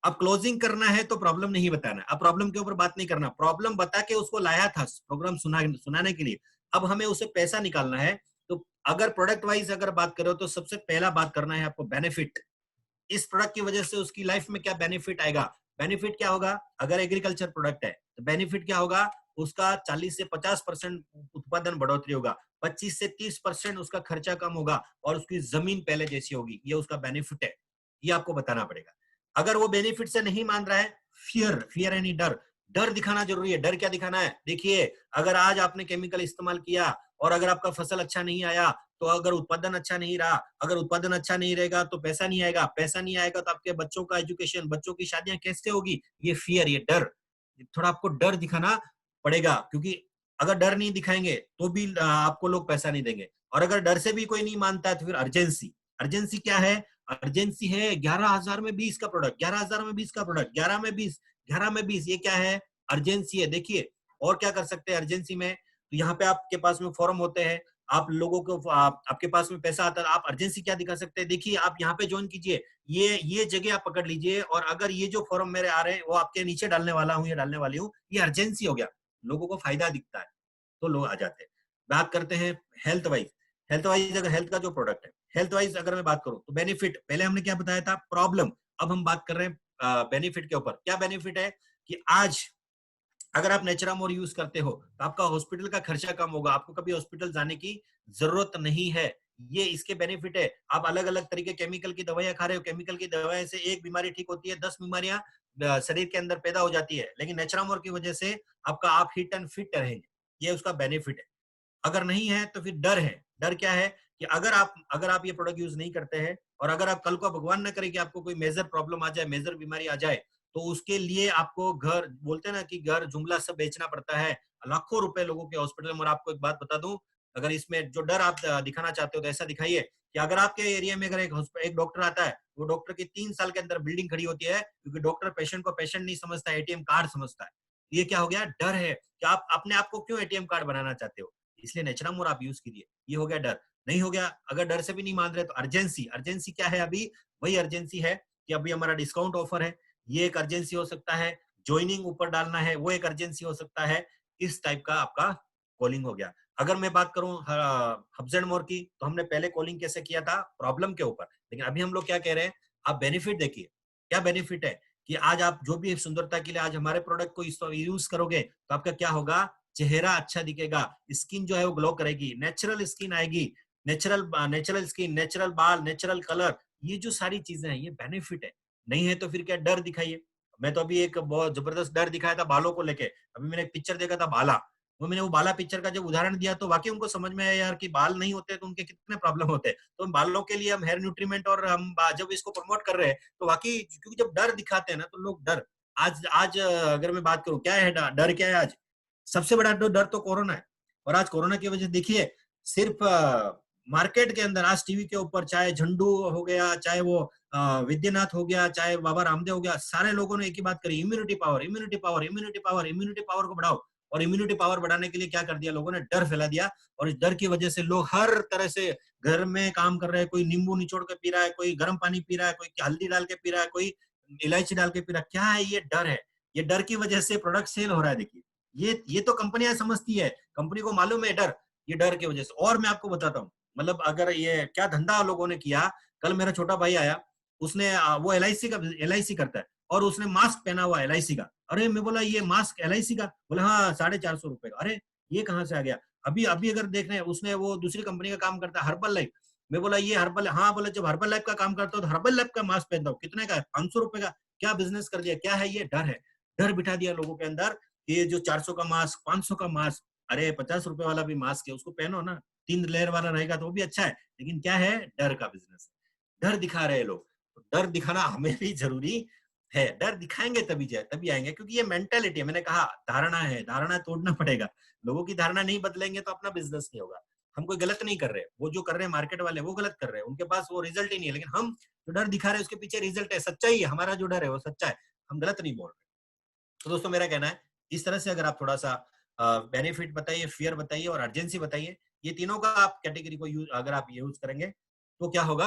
अब क्लोजिंग करना है तो प्रॉब्लम नहीं बताना, अब प्रॉब्लम के ऊपर बात नहीं करना, प्रॉब्लम बता के उसको लाया था प्रोग्राम सुनाने के लिए, अब हमें उसे पैसा निकालना है। तो अगर प्रोडक्ट वाइज अगर बात करो तो सबसे पहला बात करना है आपको बेनिफिट। इस प्रोडक्ट की वजह से उसकी लाइफ में क्या बेनिफिट आएगा। बेनिफिट क्या होगा, अगर एग्रीकल्चर प्रोडक्ट है तो बेनिफिट क्या होगा, उसका 40 से 50% उत्पादन बढ़ोतरी होगा, 25 से 30% उसका खर्चा कम होगा और उसकी जमीन पहले जैसी होगी, ये उसका बेनिफिट है, ये आपको बताना पड़ेगा। अगर वो बेनिफिट से नहीं मान रहा है, फियर यानी डर, डर दिखाना जरूरी है। डर क्या दिखाना है, देखिए अगर आज आपने केमिकल इस्तेमाल किया और अगर आपका फसल अच्छा नहीं आया, तो अगर उत्पादन अच्छा नहीं रहा, अगर उत्पादन अच्छा नहीं रहेगा तो पैसा नहीं आएगा, पैसा नहीं आएगा तो आपके बच्चों का एजुकेशन, बच्चों की शादियां कैसे होगी, ये फियर, ये डर, थोड़ा आपको डर दिखाना पड़ेगा। क्योंकि अगर डर नहीं दिखाएंगे तो भी आपको लोग पैसा नहीं देंगे। और अगर डर से भी कोई नहीं मानता है तो फिर अर्जेंसी। अर्जेंसी क्या है, अर्जेंसी है 11,000 में 20 का प्रोडक्ट, 11,000 में 20 का प्रोडक्ट, 11 में 20, 11 में 20, ये क्या है, अर्जेंसी है। देखिए और क्या कर सकते हैं अर्जेंसी में, तो यहाँ पे आपके पास में फॉर्म होते हैं, आप लोगों को आपके पास में पैसा आता है, आप अर्जेंसी क्या दिखा सकते हैं, देखिए आप यहाँ पे ज्वाइन कीजिए, ये जगह आप पकड़ लीजिए और अगर ये जो फॉर्म मेरे आ रहे हैं वो आपके नीचे डालने वाला हूँ या डालने वाली हूँ, ये अर्जेंसी हो गया, लोगों को फायदा दिखता है तो लोग आ जाते हैं। बात करते हैं हेल्थ वाइज। हेल्थ वाइज अगर हेल्थ का जो प्रोडक्ट है, हेल्थ वाइज अगर मैं बात करूं तो बेनिफिट, पहले हमने क्या बताया था, प्रॉब्लम। अब हम बात कर रहे हैं बेनिफिट के ऊपर। क्या बेनिफिट है कि आज अगर आप नेचुरामोर यूज करते हो तो आपका हॉस्पिटल का खर्चा कम होगा, आपको कभी हॉस्पिटल जाने की जरूरत नहीं है, ये इसके बेनिफिट है। आप अलग अलग तरीके केमिकल की दवाइयां खा रहे हो, केमिकल की दवाई से एक बीमारी ठीक होती है, 10 बीमारियां शरीर के अंदर पैदा हो जाती है, लेकिन नेचुरामोर की वजह से आपका आप हिट एंड फिट रहेंगे, ये उसका बेनिफिट है। अगर नहीं है तो फिर डर है। डर क्या है कि अगर आप ये प्रोडक्ट यूज नहीं करते हैं और अगर आप कल को भगवान न करे कि आपको कोई मेजर प्रॉब्लम आ जाए, मेजर बीमारी आ जाए, तो उसके लिए आपको घर, बोलते हैं ना कि घर जुमला सब बेचना पड़ता है, लाखों रुपए लोगों के हॉस्पिटल में। और आपको एक बात बता दूं, अगर इसमें जो डर आप दिखाना चाहते हो तो ऐसा दिखाइए कि अगर आपके एरिया में अगर एक डॉक्टर आता है, वो डॉक्टर की 3 साल के अंदर बिल्डिंग खड़ी होती है, क्योंकि डॉक्टर पेशेंट को पेशेंट नहीं समझता, एटीएम कार्ड समझता है। ये क्या हो गया, डर है कि आप अपने आप को क्यों एटीएम कार्ड बनाना चाहते हो, इसलिए नेचुरामोर आप यूज कीजिए। ये हो गया डर। नहीं हो गया, अगर डर से भी नहीं मान रहे तो अर्जेंसी। अर्जेंसी क्या है, अभी वही अर्जेंसी है कि अभी हमारा डिस्काउंट ऑफर है, ये एक अर्जेंसी हो सकता है, ज्वाइनिंग ऊपर डालना है, वो एक अर्जेंसी हो सकता है। इस टाइप का आपका कॉलिंग हो गया। अगर मैं बात करूं हब्स एंड मोर की, तो हमने पहले कॉलिंग कैसे किया था, प्रॉब्लम के ऊपर, लेकिन अभी हम लोग क्या कह रहे हैं, आप बेनिफिट देखिए। क्या बेनिफिट है कि आज आप जो भी सुंदरता के लिए आज हमारे प्रोडक्ट को यूज करोगे तो आपका क्या होगा, चेहरा अच्छा दिखेगा, स्किन जो है वो ग्लो करेगी, नेचुरल स्किन आएगी, नेचुरल स्किन, नेचुरल बाल, नेचुरल कलर, ये जो सारी चीजें हैं ये बेनिफिट है। नहीं है तो फिर क्या, डर दिखाइए। मैं तो अभी एक बहुत जबरदस्त डर दिखाया था बालों को लेके। अभी मैंने एक पिक्चर देखा था बाला, मैंने वो बाला पिक्चर का जब उदाहरण दिया तो वाकई उनको समझ में आया यार कि बाल नहीं होते तो उनके कितने प्रॉब्लम होते हैं। तो बालों के लिए हम हेयर न्यूट्रीमेंट और हम जब इसको प्रमोट कर रहे हैं तो वाकई, क्योंकि जब डर दिखाते हैं ना तो लोग डर, आज आज अगर मैं बात करूं क्या है डर क्या है, आज सबसे बड़ा डर तो कोरोना है। और आज कोरोना की वजह से देखिए, सिर्फ मार्केट के अंदर आज टीवी के ऊपर चाहे झंडू हो गया, चाहे वो विद्यानाथ हो गया, चाहे बाबा रामदेव हो गया, सारे लोगों ने एक ही बात करी, immunity power, immunity power, immunity power, immunity power को बढ़ाओ। और इम्यूनिटी पावर बढ़ाने के लिए क्या कर दिया लोगों ने, डर फैला दिया। और इस डर की वजह से लोग हर तरह से घर में काम कर रहे हैं, कोई नींबू निचोड़ के पी रहा है, कोई गर्म पानी पी रहा है, कोई हल्दी डाल के पी रहा है, कोई इलायची डाल के पी रहा है। क्या है, ये डर है। ये डर की वजह से प्रोडक्ट सेल हो रहा है। देखिए ये तो कंपनियां समझती है, कंपनी को मालूम है डर, ये डर की वजह से। और मैं आपको बताता हूँ, मतलब अगर ये क्या धंधा लोगों ने किया, कल मेरा छोटा भाई आया, उसने वो एलआईसी करता है और उसने मास्क पहना हुआ एलआईसी का। अरे मैं बोला ये मास्क एलआईसी का, बोला हाँ 450 रुपए का। अरे ये कहाँ से आ गया। अभी अभी अगर देख रहे हैं, उसने वो दूसरी कंपनी का काम करता है, हर्बल लाइफ। मैं बोला ये हर्बल, हाँ बोला जब हर्बल लाइफ का काम करता हूँ तो हर्बल लाइफ का मास्क पहनता हूँ, कितने का है, 500 रुपए का। क्या बिजनेस कर दिया, क्या है ये, डर है। डर बिठा दिया लोगों के अंदर कि ये जो 400 का मास्क, 500 का मास्क, अरे 50 रुपए वाला भी मास्क है, उसको पहनो ना, 3 लेयर वाला रहेगा तो वो भी अच्छा है। लेकिन क्या है, डर का बिजनेस है, डर दिखा रहे हैं लोग। तो डर दिखाना हमें भी जरूरी है, डर दिखाएंगे तभी जाए, तभी आएंगे, क्योंकि ये मेंटेलिटी है। मैंने कहा धारणा है, धारणा तोड़ना पड़ेगा। लोगों की धारणा नहीं बदलेंगे तो अपना बिजनेस नहीं होगा। हम कोई गलत नहीं कर रहे, वो जो कर रहे हैं मार्केट वाले वो गलत कर रहे हैं, उनके पास वो रिजल्ट ही नहीं है, लेकिन हम जो डर दिखा रहे हैं उसके पीछे रिजल्ट है, सच्चाई है, हमारा जो डर है वो सच्चा है, हम गलत नहीं बोल रहे। तो दोस्तों मेरा कहना है इस तरह से अगर आप थोड़ा सा बेनिफिट बताइए, फियर बताइए और अर्जेंसी बताइए, ये तीनों का आप कैटेगरी को यूज अगर आप यूज करेंगे तो क्या होगा,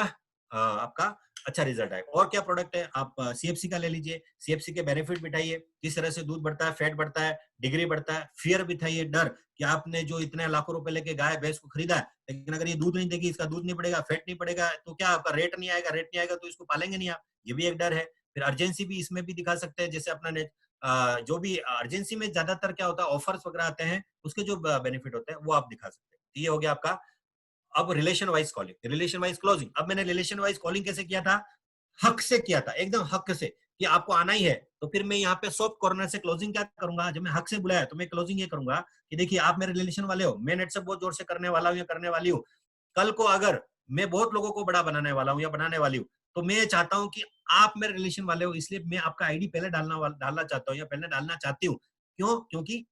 आपका अच्छा रिजल्ट आएगा। और क्या प्रोडक्ट है, आप सीएफसी का ले लीजिए, सीएफसी के बेनिफिट बिठाइए, किस तरह से दूध बढ़ता है, फैट बढ़ता है, डिग्री बढ़ता है। फियर बिठाइए, डर कि आपने जो इतने लाखों रुपए लेके गाय भैंस को खरीदा है, लेकिन अगर ये दूध नहीं देगी, इसका दूध नहीं बढ़ेगा, फैट नहीं बढ़ेगा, तो क्या आपका रेट नहीं आएगा, रेट नहीं आएगा तो इसको पालेंगे नहीं आप, ये भी एक डर है। फिर अर्जेंसी भी इसमें भी दिखा सकते हैं, जैसे अपना जो भी अर्जेंसी में ज्यादातर क्या होता है, ऑफर्स वगैरह आते हैं, उसके जो बेनिफिट होते हैं वो आप दिखा सकते हैं। ये हो गया आपका। अब relation wise calling, relation wise closing. अब मैंने रिलेशन वाइज कॉलिंग कैसे किया था, हक से किया था, एकदम हक से कि आपको आना ही है। तो फिर मैं यहाँ पे सॉफ्ट कॉर्नर से क्लोजिंग क्या करूंगा, जब मैं हक से बुलाया तो मैं क्लोजिंग ये करूंगा कि देखिए आप मेरे रिलेशन वाले हो, मैं नेट से बहुत जोर से करने वाला हूँ या करने वाली हूँ। कल को अगर मैं बहुत लोगों को बड़ा बनाने वाला हूँ या बनाने वाली हूँ, तो मैं चाहता हूँ कि आप मेरे रिलेशन वाले हो, इसलिए मैं आपका आईडी पहले डालना चाहता हूँ या पहले डालना चाहती हूँ। क्यों? क्योंकि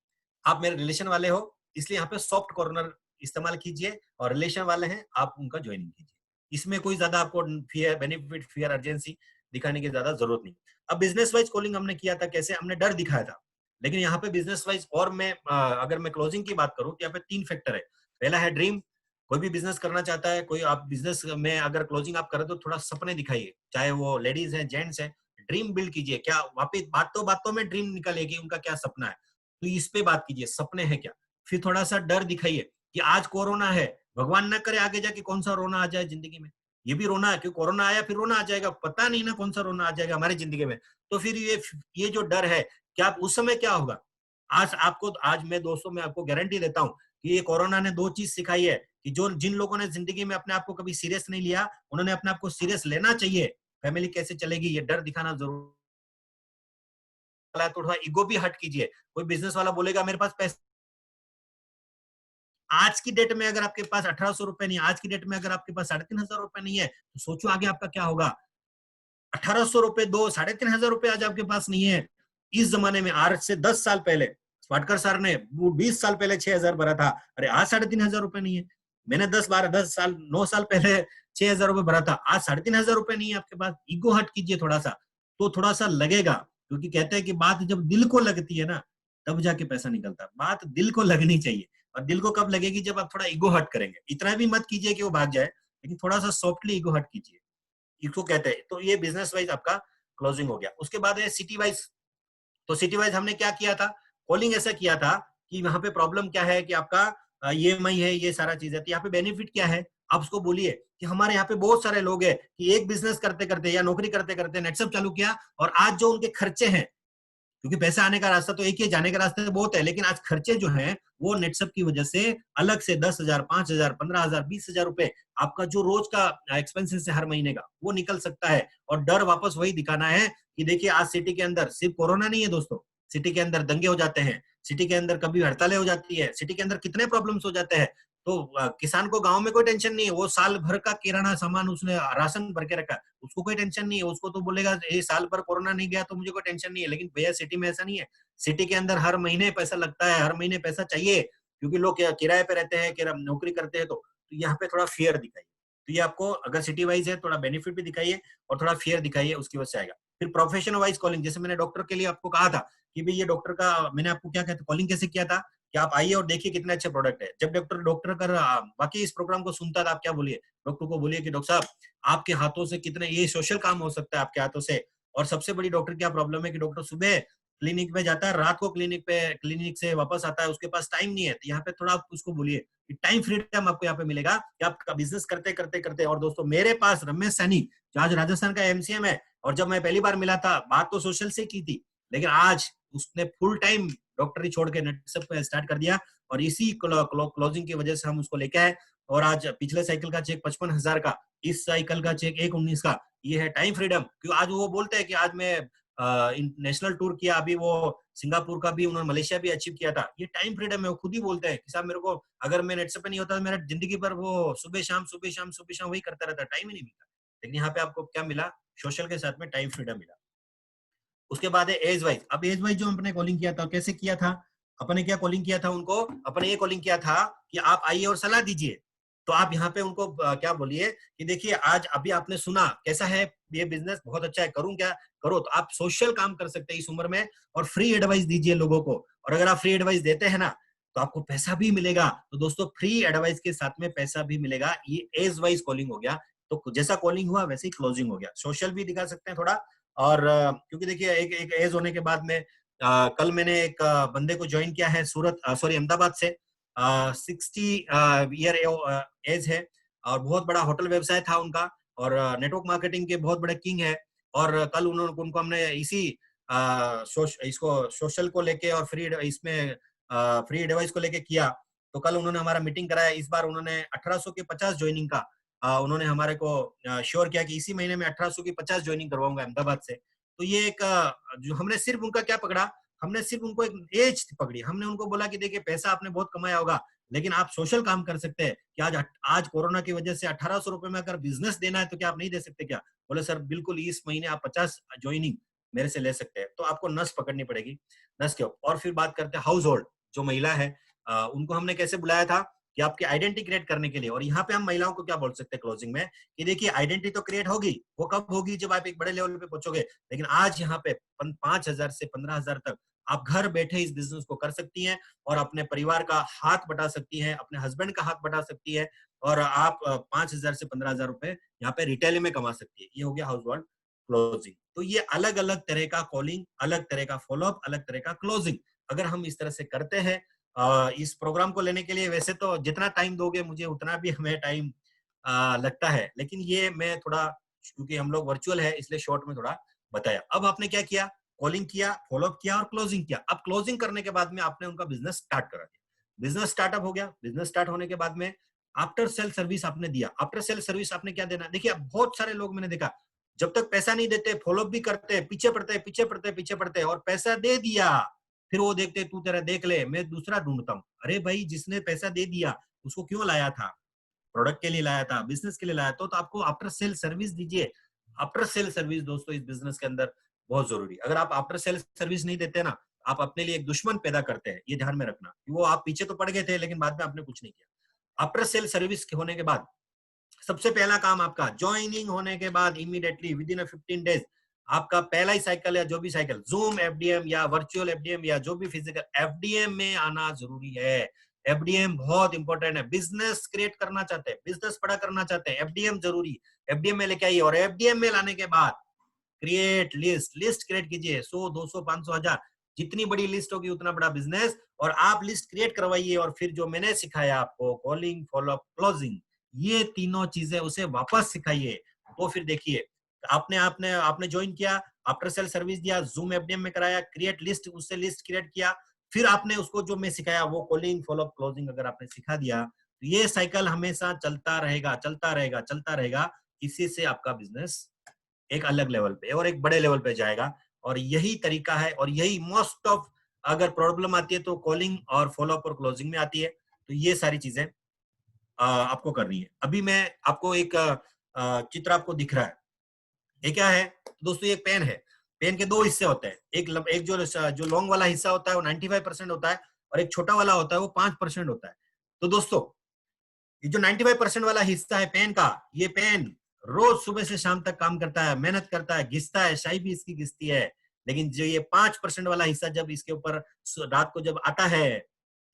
आप मेरे रिलेशन वाले हो, इसलिए यहाँ पे सॉफ्ट कॉर्नर इस्तेमाल कीजिए और रिलेशन वाले हैं आप उनका ज्वाइनिंग कीजिए। इसमें कोई ज्यादा आपको फियर बेनिफिट, फियर, अर्जेंसी दिखाने की ज्यादा जरूरत नहीं। अब बिजनेस वाइज कॉलिंग हमने किया था कैसे, हमने डर दिखाया था, लेकिन यहाँ पे बिजनेस वाइज और मैं अगर मैं क्लोजिंग की बात करूं तो यहाँ पे 3 फैक्टर है। पहला है ड्रीम, कोई भी बिजनेस करना चाहता है, कोई आप बिजनेस में अगर क्लोजिंग आप करें तो थोड़ा सपने दिखाइए, चाहे वो लेडीज है जेंट्स है, ड्रीम बिल्ड कीजिए। क्या वापिस बातों में ड्रीम निकलेगी, उनका क्या सपना है, तो इस पे बात कीजिए, सपने हैं क्या। फिर थोड़ा सा डर दिखाइए कि आज कोरोना है, भगवान ना करे आगे जाके कौन सा रोना आ जाए जिंदगी में, ये भी रोना है, क्योंकि कोरोना आया फिर रोना आ जाएगा, पता नहीं ना कौन सा रोना आ जाएगा हमारी जिंदगी में। तो फिर ये जो डर है, क्या उस समय क्या होगा। आज मैं दोस्तों मैं आपको गारंटी देता हूँ कि ये कोरोना ने 2 चीज सिखाई है कि जो जिन लोगों ने जिंदगी में अपने आप को कभी सीरियस नहीं लिया, उन्होंने अपने आप को सीरियस लेना चाहिए। फैमिली कैसे चलेगी, ये डर दिखाना जरूर है। तो थोड़ा ईगो भी हट कीजिए। कोई बिजनेस वाला बोलेगा मेरे पास पैसे, आज की डेट में अगर आपके पास 1800 रुपए नहीं, आज की डेट में अगर आपके पास 3500 रुपए नहीं है, तो सोचो आगे आपका क्या होगा। 1800 रुपए दो, 3500 रुपए आज आपके पास नहीं है। इस जमाने में आज से 10 साल पहले स्वाटकर सर ने 20 साल पहले 6000 भरा था, अरे आज 3500 रुपए नहीं है। मैंने 9 साल पहले 6000 रुपए भरा था, आज 3500 रुपए नहीं है आपके पास। ईगो हट कीजिए थोड़ा सा, तो थोड़ा सा लगेगा, क्योंकि कहते हैं कि बात जब दिल को लगती है ना, तब जाके पैसा निकलता है। बात दिल को लगनी चाहिए, और दिल को कब लगेगी, जब आप थोड़ा ईगो हट करेंगे। इतना भी मत कीजिए कि वो भाग जाए, लेकिन थोड़ा सा सॉफ्टली ईगो हट कीजिए, इसको कहते हैं। तो ये बिजनेस वाइज आपका क्लोजिंग हो गया। उसके बाद है सिटी वाइज। तो सिटी वाइज हमने क्या किया था, कॉलिंग ऐसा किया था कि वहां पे प्रॉब्लम क्या है कि आपका ईएमआई है, ये सारा चीज है। तो यहाँ पे बेनिफिट क्या है, आप उसको बोलिए कि हमारे यहाँ पे बहुत सारे लोग हैं कि एक बिजनेस करते करते या नौकरी करते करते नेटसप चालू किया, और आज जो उनके खर्चे हैं, क्योंकि पैसा आने का रास्ता तो एक ही, जाने का रास्ता बहुत है, लेकिन आज खर्चे जो हैं वो नेटसप की वजह से अलग से 10,000, 5,000, 15,000, 20,000 रुपए आपका जो रोज का एक्सपेंसेस है हर महीने का, वो निकल सकता है। और डर वापस वही दिखाना है कि देखिए आज सिटी के अंदर सिर्फ कोरोना नहीं है दोस्तों, सिटी के अंदर दंगे हो जाते हैं, सिटी के अंदर कभी हड़तालें हो जाती है, सिटी के अंदर कितने प्रॉब्लम्स हो जाते हैं। तो किसान को गांव में कोई टेंशन नहीं है, वो साल भर का किराना सामान उसने राशन भर के रखा है, उसको कोई टेंशन नहीं है। उसको तो बोलेगा ये साल भर कोरोना नहीं गया तो मुझे कोई टेंशन नहीं है। लेकिन भैया सिटी में ऐसा नहीं है, सिटी के अंदर हर महीने पैसा लगता है, हर महीने पैसा चाहिए, क्योंकि लोग किराए पे रहते हैं, नौकरी करते हैं। तो यहाँ पे थोड़ा फियर दिखाइए। तो ये आपको अगर सिटी वाइज है, थोड़ा बेनिफिट भी दिखाइए और थोड़ा फियर दिखाइए, उसकी वजह से आएगा। फिर प्रोफेशन वाइज कॉलिंग, जैसे मैंने डॉक्टर के लिए आपको कहा था कि भाई ये डॉक्टर का मैंने आपको क्या कहता कॉलिंग कैसे किया था कि आप आइए और देखिए कितने अच्छे प्रोडक्ट है। जब डॉक्टर कर बाकी इस प्रोग्राम को सुनता था, आप क्या बोलिए, डॉक्टर को बोलिए कि डॉक्टर साहब आपके हाथों से कितने ये सोशल काम हो सकता है आपके हाथों से। और सबसे बड़ी डॉक्टर क्या प्रॉब्लम है कि डॉक्टर सुबह क्लिनिक में जाता है, रात को क्लिनिक से वापस आता है, उसके पास टाइम नहीं है। तो यहाँ पे थोड़ा आप उसको बोलिए कि टाइम फ्रीडम आपको यहाँ पे मिलेगा कि आप बिजनेस करते करते करते। और दोस्तों मेरे पास रमेश सैनी जो आज राजस्थान का एमसीएम है, और जब मैं पहली बार मिला था बात तो सोशल से की थी, लेकिन आज उसने फुल टाइम डॉक्टरी छोड़ के नेटसप स्टार्ट कर दिया, और इसी क्लोजिंग की वजह से हम उसको लेके आए। और आज पिछले साइकिल का चेक 55,000 का, इस साइकिल का चेक 1,19 का। ये है टाइम फ्रीडम। क्यों आज वो बोलते हैं कि आज मैं नेशनल टूर किया, अभी वो सिंगापुर का भी, उन्होंने मलेशिया भी अचीव किया था। ये टाइम फ्रीडम है। वो खुद ही बोलते हैं कि साहब मेरे को अगर मैं नेटसप पे नहीं होता तो मेरा जिंदगी पर वो सुबह शाम सुबह शाम सुबह शाम वही करता रहता, टाइम ही नहीं मिलता। लेकिन यहाँ पे आपको क्या मिला, सोशल के साथ में टाइम फ्रीडम मिला। उसके बाद है एज वाइज। अब एज वाइज जो हमने कॉलिंग किया था, कैसे किया था, अपने क्या कॉलिंग किया था उनको, अपने ये कॉलिंग किया था कि आप आइए और सलाह दीजिए। तो आप यहाँ पे उनको क्या बोलिए कि देखिए आज अभी आपने सुना कैसा है ये बिजनेस, बहुत अच्छा है, करूं क्या, करो। तो आप सोशल काम कर सकते हैं इस उम्र में और फ्री एडवाइस दीजिए लोगों को। और अगर आप फ्री एडवाइस देते हैं ना तो आपको पैसा भी मिलेगा। तो दोस्तों फ्री एडवाइस के साथ में पैसा भी मिलेगा। ये एज वाइज कॉलिंग हो गया। तो जैसा कॉलिंग हुआ वैसे ही क्लोजिंग हो गया। सोशल भी दिखा सकते हैं थोड़ा। और क्योंकि देखिए एक एज होने के बाद में कल मैंने एक बंदे को ज्वाइन किया है सूरत सॉरी अहमदाबाद से, 60 ईयर एज है और बहुत बड़ा होटल व्यवसाय था उनका और नेटवर्क मार्केटिंग के बहुत बड़े किंग है। और कल उनको हमने इसी इसको सोशल को लेके और फ्री डिवाइस को लेके किया। तो कल उन्होंने हमारा मीटिंग कराया। इस बार उन्होंने 1800 के 50 ज्वाइनिंग का उन्होंने हमारे को श्योर किया कि इसी महीने में 1800 की 50 ज्वाइनिंग करवाऊंगा अहमदाबाद से। तो ये एक जो हमने सिर्फ उनका क्या पकड़ा, हमने सिर्फ उनको एक एज पकड़ी। हमने उनको बोला कि देखिए पैसा आपने बहुत कमाया होगा लेकिन आप सोशल काम कर सकते हैं कि आज कोरोना की वजह से 1800 रुपए में अगर बिजनेस देना है तो क्या आप नहीं दे सकते क्या? बोले सर बिल्कुल, इस महीने आप 50 ज्वाइनिंग मेरे से ले सकते हैं। तो आपको नस पकड़नी पड़ेगी, नस के ऊपर। और फिर बात करते हैं हाउस होल्ड, जो महिला है उनको हमने कैसे बुलाया था कि आपकी आइडेंटिटी क्रिएट करने के लिए। और यहाँ पे हम महिलाओं को क्या बोल सकते हैं क्लोजिंग में कि देखिए आइडेंटिटी तो क्रिएट होगी, वो कब होगी जब आप एक बड़े लेवल पे पहुंचोगे। लेकिन आज यहाँ पे 5,000 से 15,000 तक आप घर बैठे इस बिजनेस को कर सकती हैं और अपने परिवार का हाथ बटा सकती हैं, अपने हस्बैंड का हाथ बटा सकती है और आप 5,000 से 15,000 रुपए यहाँ पे रिटेल में कमा सकती है। ये हो गया हाउस होल्ड क्लोजिंग। तो ये अलग अलग तरह का कॉलिंग, अलग तरह का फॉलोअप, अलग तरह का क्लोजिंग अगर हम इस तरह से करते हैं इस प्रोग्राम को लेने के लिए। वैसे तो जितना टाइम दोगे मुझे उतना भी हमें टाइम लगता है, लेकिन ये मैं थोड़ा क्योंकि हम लोग वर्चुअल है इसलिए शॉर्ट में थोड़ा बताया। अब आपने क्या किया, कॉलिंग किया, फॉलोअप किया और क्लोजिंग किया। अब क्लोजिंग करने के बाद में आपने उनका बिजनेस स्टार्ट करा दिया, बिजनेस स्टार्टअप हो गया। बिजनेस स्टार्ट होने के बाद में आफ्टर सेल सर्विस आपने दिया। आफ्टर सेल सर्विस आपने क्या देना, देखिए बहुत सारे लोग मैंने देखा जब तक पैसा नहीं देते फॉलोअप भी करते, पीछे पड़ते और पैसा दे दिया फिर वो देखते तू तेरा देख ले मैं दूसरा ढूंढता हूँ। अरे भाई जिसने पैसा दे दिया उसको क्यों लाया था, प्रोडक्ट के लिए लाया था, बिजनेस के लिए लाया तो आपको आफ्टर सेल सर्विस दीजिए। आफ्टर सेल सर्विस दोस्तों इस बिजनेस के अंदर बहुत जरूरी। अगर आप आफ्टर सेल सर्विस नहीं देते ना आप अपने लिए एक दुश्मन पैदा करते हैं, ये ध्यान में रखना। वो आप पीछे तो पड़ गए थे लेकिन बाद में आपने कुछ नहीं किया। आफ्टर सेल सर्विस होने के बाद सबसे पहला काम आपका ज्वाइनिंग होने के बाद इमीडिएटली विद इन 15 डेज आपका पहला ही साइकिल या जो भी साइकिल जूम एफडीएम या वर्चुअल एफडीएम या जो भी फिजिकल एफडीएम में आना जरूरी है। एफडीएम बहुत इंपॉर्टेंट है। बिजनेस क्रिएट करना चाहते हैं, बिजनेस बड़ा करना चाहते हैं, एफडीएम जरूरी, एफडीएम में लेके आइए। और एफडीएम में लाने के बाद क्रिएट लिस्ट क्रिएट कीजिए 100 200 500 1000 जितनी बड़ी लिस्ट होगी उतना बड़ा बिजनेस। और आप लिस्ट क्रिएट करवाइए और फिर जो मैंने सिखाया आपको कॉलिंग फॉलोअप क्लोजिंग ये तीनों चीजें उसे वापस सिखाइए। तो फिर देखिए आपने आपने आपने ज्वाइन किया, आफ्टर सेल सर्विस दिया, जूम एफडीएम में कराया, क्रिएट लिस्ट, उससे लिस्ट क्रिएट किया, फिर आपने उसको जो मैं सिखाया वो कॉलिंग फॉलोअप क्लोजिंग अगर आपने सिखा दिया तो ये साइकिल हमेशा चलता रहेगा चलता रहेगा चलता रहेगा। इसी से आपका बिजनेस एक अलग लेवल पे और एक बड़े लेवल पे जाएगा। और यही तरीका है और यही मोस्ट ऑफ अगर प्रॉब्लम आती है तो कॉलिंग और फॉलोअप और क्लोजिंग में आती है। तो ये सारी चीजें आपको करनी है। अभी मैं आपको एक चित्र आपको दिख रहा है, ये क्या है दोस्तों, ये पेन है। पेन के दो हिस्से होते हैं, एक जो लॉन्ग वाला हिस्सा होता है वो 95% होता है और एक छोटा वाला होता है वो 5% होता है। तो दोस्तों ये जो 95% वाला हिस्सा है पेन का, ये पेन रोज सुबह से शाम तक काम करता है, मेहनत करता है, घिसता है, शाही भी इसकी घिसती है। लेकिन जो ये 5% वाला हिस्सा जब इसके ऊपर रात को जब आता है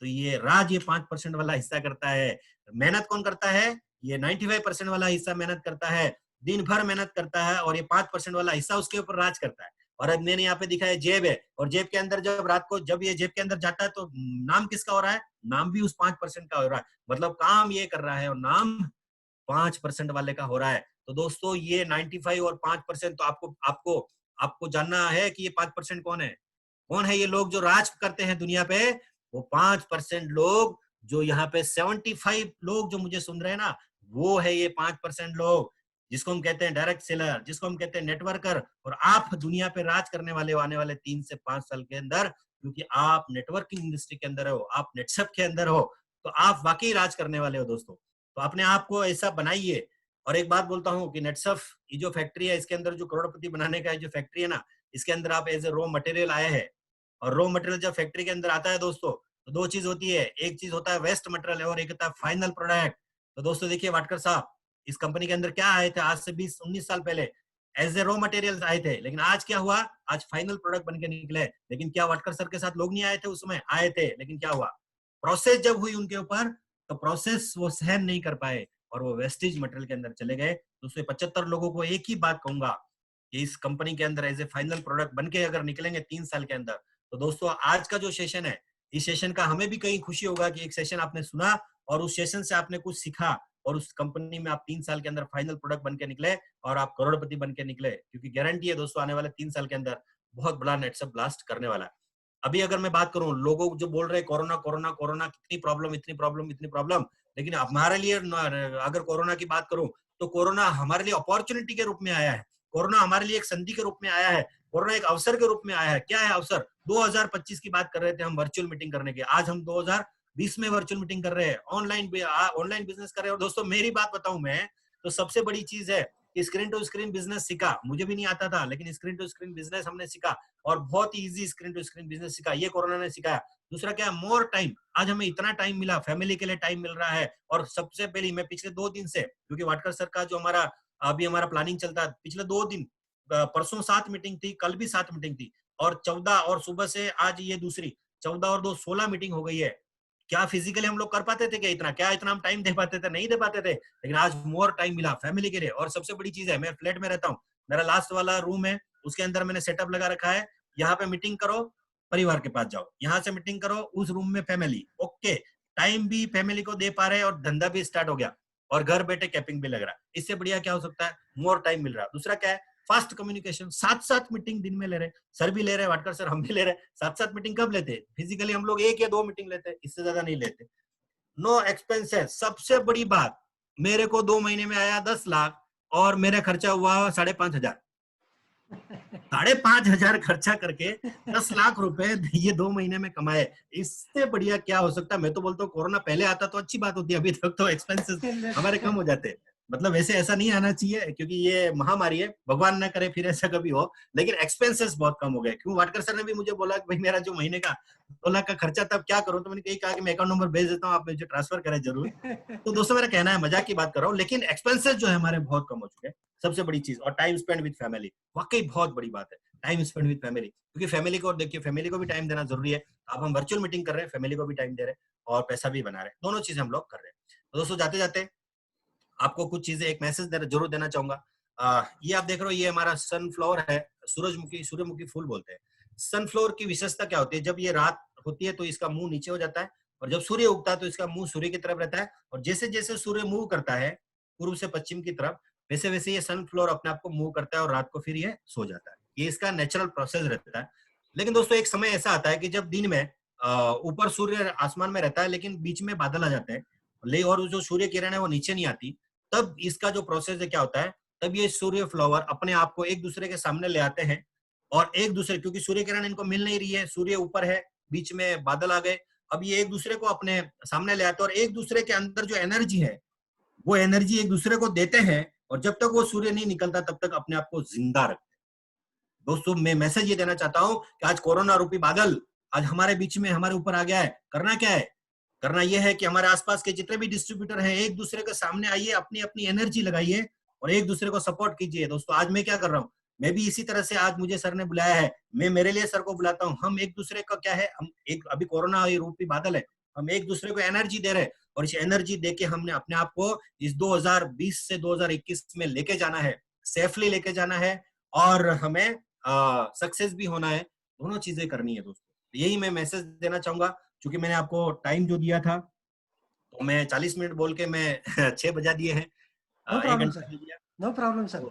तो ये राज ये 5% वाला हिस्सा करता है। मेहनत कौन करता है, ये 95% वाला हिस्सा मेहनत करता है, दिन भर मेहनत करता है और ये 5% वाला हिस्सा उसके ऊपर राज करता है। और अब मैंने यहाँ पे दिखाया जेब है और जेब के अंदर जब रात को जब ये जेब के अंदर जाता है तो नाम किसका हो रहा है, नाम भी उस 5% का हो रहा है। मतलब काम ये कर रहा है और नाम 5% वाले का हो रहा है। तो दोस्तों ये 95 और 5% तो आपको आपको आपको जानना है कि ये 5% कौन है। कौन है ये लोग जो राज करते हैं दुनिया पे, वो 5% लोग जो यहाँ पे 75 लोग जो मुझे सुन रहे हैं ना, वो है ये 5% लोग जिसको हम कहते हैं डायरेक्ट सेलर, जिसको हम कहते हैं नेटवर्कर। और आप दुनिया पे राज करने वाले हो आने वाले 3 से 5 साल के अंदर, क्योंकि आप नेटवर्किंग इंडस्ट्री के अंदर हो, आप नेटसप के अंदर हो, तो आप वाकई राज करने वाले हो दोस्तों। तो अपने आप को ऐसा बनाइए। और एक बात बोलता हूँ कि नेटसप ये जो फैक्ट्री है इसके अंदर जो करोड़पति बनाने का जो फैक्ट्री है ना, इसके अंदर आप एज ए रॉ मटेरियल आए हैं। और रॉ मटेरियल जब फैक्ट्री के अंदर आता है दोस्तों तो दो चीज होती है, एक चीज होता है वेस्ट मटेरियल और एक होता है फाइनल प्रोडक्ट। तो दोस्तों देखिए वाटकर साहब इस कंपनी के अंदर क्या आए थे आज से 20-19 साल पहले, एज ए रॉ मटेरियल्स आए थे, लेकिन आज क्या हुआ, आज फाइनल प्रोडक्ट बन के निकले। लेकिन क्या वाटकर सर के साथ लोग नहीं आए थे उस समय? आए थे, लेकिन क्या हुआ, प्रोसेस जब हुई उनके ऊपर तो प्रोसेस वो सहन नहीं कर पाए और वो वेस्टेज मटेरियल के अंदर चले गए। दोस्तों 75 लोगों को एक ही बात कहूंगा कि इस कंपनी के अंदर एज ए फाइनल प्रोडक्ट बन के अगर निकलेंगे 3 साल के अंदर, तो दोस्तों आज का जो सेशन है, इस सेशन का हमें भी कहीं खुशी होगा कि एक सेशन आपने सुना और उस सेशन से आपने कुछ सीखा और उस कंपनी में आप 3 साल के अंदर फाइनल प्रोडक्ट बन के निकले और आप करोड़पति बन के निकले। क्योंकि गारंटी है दोस्तों आने वाले 3 साल के अंदर बहुत बड़ा नेटसप ब्लास्ट करने वाला है। अभी अगर मैं बात करूं, लोगों जो बोल रहे हैं कोरोना कोरोना कोरोना, कितनी प्रॉब्लम, इतनी प्रॉब्लम, इतनी प्रॉब्लम, लेकिन हमारे लिए अगर कोरोना की बात करूं तो कोरोना हमारे लिए अपॉर्चुनिटी के रूप में आया है। कोरोना हमारे लिए एक संधि के रूप में आया है। कोरोना एक अवसर के रूप में आया है। क्या है अवसर? 2025 की बात कर रहे थे हम वर्चुअल मीटिंग करने की, आज हम 2020 में वर्चुअल मीटिंग कर रहे हैं, ऑनलाइन बिजनेस कर रहे हैं। और दोस्तों मेरी बात बताऊं मैं, तो सबसे बड़ी चीज है स्क्रीन टू स्क्रीन बिजनेस सीखा। मुझे भी नहीं आता था, लेकिन स्क्रीन टू स्क्रीन बिजनेस हमने सीखा और बहुत ही easy screen to screen business सीखा, ये कोरोना ने सिखाया। दूसरा क्या है, मोर टाइम। आज हमें इतना टाइम मिला, फैमिली के लिए टाइम मिल रहा है। और सबसे पहले मैं पिछले 2 दिन से, क्योंकि वाटकर सर का जो हमारा प्लानिंग चलता है, पिछले 2 दिन परसों 7 मीटिंग थी, कल भी 7 मीटिंग थी और 14 और सुबह से आज ये दूसरी, 14 और 2 16 मीटिंग हो गई है। क्या फिजिकली हम लोग कर पाते थे? क्या इतना हम टाइम दे पाते थे? नहीं दे पाते थे। लेकिन आज मोर टाइम मिला फैमिली के लिए। और सबसे बड़ी चीज है, मैं फ्लैट में रहता हूँ, मेरा लास्ट वाला रूम है, उसके अंदर मैंने सेटअप लगा रखा है। यहाँ पे मीटिंग करो, परिवार के पास जाओ, यहाँ से मीटिंग करो, उस रूम में फैमिली। ओके, टाइम भी फैमिली को दे पा रहे हैं और धंधा भी स्टार्ट हो गया और घर बैठे कैपिंग भी लग रहा है। इससे बढ़िया क्या हो सकता है? मोर टाइम मिल रहा है। दूसरा क्या है? Fast communication. 7-7 मीटिंग दिन में ले रहे, सर भी ले रहे, वाटकर सर हम भी ले रहे। 7-7 मीटिंग कब लेते? फिजिकली हम लोग 1 या 2 मीटिंग लेते, इससे ज्यादा नहीं लेते। No expenses. सबसे बड़ी बात, मेरे को 2 महीने में आया 10 लाख और मेरा खर्चा हुआ 5,500। 5,500 खर्चा करके 10 लाख रुपए ये 2 महीने में कमाए। इससे बढ़िया क्या हो सकता है? मैं तो बोलता हूँ कोरोना पहले आता तो अच्छी बात होती, अभी तक तो एक्सपेंसेस हमारे कम हो जाते। मतलब वैसे ऐसा नहीं आना चाहिए क्योंकि ये महामारी है, भगवान ना करे फिर ऐसा कभी हो, लेकिन एक्सपेंसेस बहुत कम हो गए। क्यों? वाटकर सर ने भी मुझे बोला कि भाई मेरा जो महीने का 2 लाख का खर्चा था, क्या करूं? तो मैंने यही कहा कि मैं अकाउंट नंबर भेज देता हूँ, आप मुझे ट्रांसफर करें जरूर। तो दोस्तों मेरा कहना है, मजाक की बात कर रहा हूँ, लेकिन एक्सपेंसेस जो है हमारे बहुत कम हो चुके हैं, सबसे बड़ी चीज। और टाइम स्पेंड विद फैमिली, वाकई बहुत बड़ी बात है, टाइम स्पेंड विद फैमिली। क्योंकि फैमिली को देखिए, फैमिली को भी टाइम देना जरूरी है। अब हम वर्चुअल मीटिंग कर रहे हैं, फैमिली को भी टाइम दे रहे हैं और पैसा भी बना रहे हैं, दोनों चीजें हम लोग कर रहे हैं। तो दोस्तों जाते जाते आपको कुछ चीजें, एक मैसेज जरूर देना चाहूंगा। ये आप देख रहे हो, ये हमारा सनफ्लावर है, सूर्यमुखी फूल बोलते हैं। सनफ्लावर की विशेषता क्या होती है? जब ये रात होती है तो इसका मुंह नीचे हो जाता है और जब सूर्य उगता है तो इसका मुंह सूर्य की तरफ रहता है। और जैसे जैसे सूर्य मूव करता है पूर्व से पश्चिम की तरफ, वैसे वैसे ये सनफ्लावर अपने आप को मूव करता है और रात को फिर ये सो जाता है। ये इसका नेचुरल प्रोसेस रहता है। लेकिन दोस्तों एक समय ऐसा आता है कि जब दिन में ऊपर सूर्य आसमान में रहता है लेकिन बीच में बादल आ जाते हैं, और जो सूर्य किरण है वो नीचे नहीं आती, तब इसका जो प्रोसेस है क्या होता है, तब ये सूर्य फ्लावर अपने आप को एक दूसरे के सामने ले आते हैं और एक दूसरे, क्योंकि सूर्य किरण इनको मिल नहीं रही है, सूर्य ऊपर है, बीच में बादल आ गए, अब ये एक दूसरे को अपने सामने ले आते हैं और एक दूसरे के अंदर जो एनर्जी है वो एनर्जी एक दूसरे को देते हैं और जब तक वो सूर्य नहीं निकलता तब तक अपने आप को जिंदा रखते हैं। दोस्तों मैं मैसेज ये देना चाहता हूं कि आज कोरोना रूपी बादल आज हमारे बीच में, हमारे ऊपर आ गया है। करना क्या है? करना यह है कि हमारे आसपास के जितने भी डिस्ट्रीब्यूटर हैं, एक दूसरे के सामने आइए, अपनी अपनी एनर्जी लगाइए और एक दूसरे को सपोर्ट कीजिए। दोस्तों आज मैं क्या कर रहा हूँ, मैं भी इसी तरह से, आज मुझे सर ने बुलाया है, मैं मेरे लिए सर को बुलाता हूँ। हम एक दूसरे का क्या है, हम एक, अभी कोरोना रूपी बादल है, हम एक दूसरे को एनर्जी दे रहे हैं और इस एनर्जी देके हमने अपने आप को इस 2020 से 2021 में लेके जाना है, सेफली लेके जाना है और हमें सक्सेस भी होना है। दोनों चीजें करनी है दोस्तों। यही मैं मैसेज देना चाहूंगा। क्योंकि मैंने आपको टाइम जो दिया था तो मैं 40 मिनट बोल के मैं 6 बजा दिए हैं, नो 1 प्रॉब्लम घंटा सर, हो गया। No problem sir.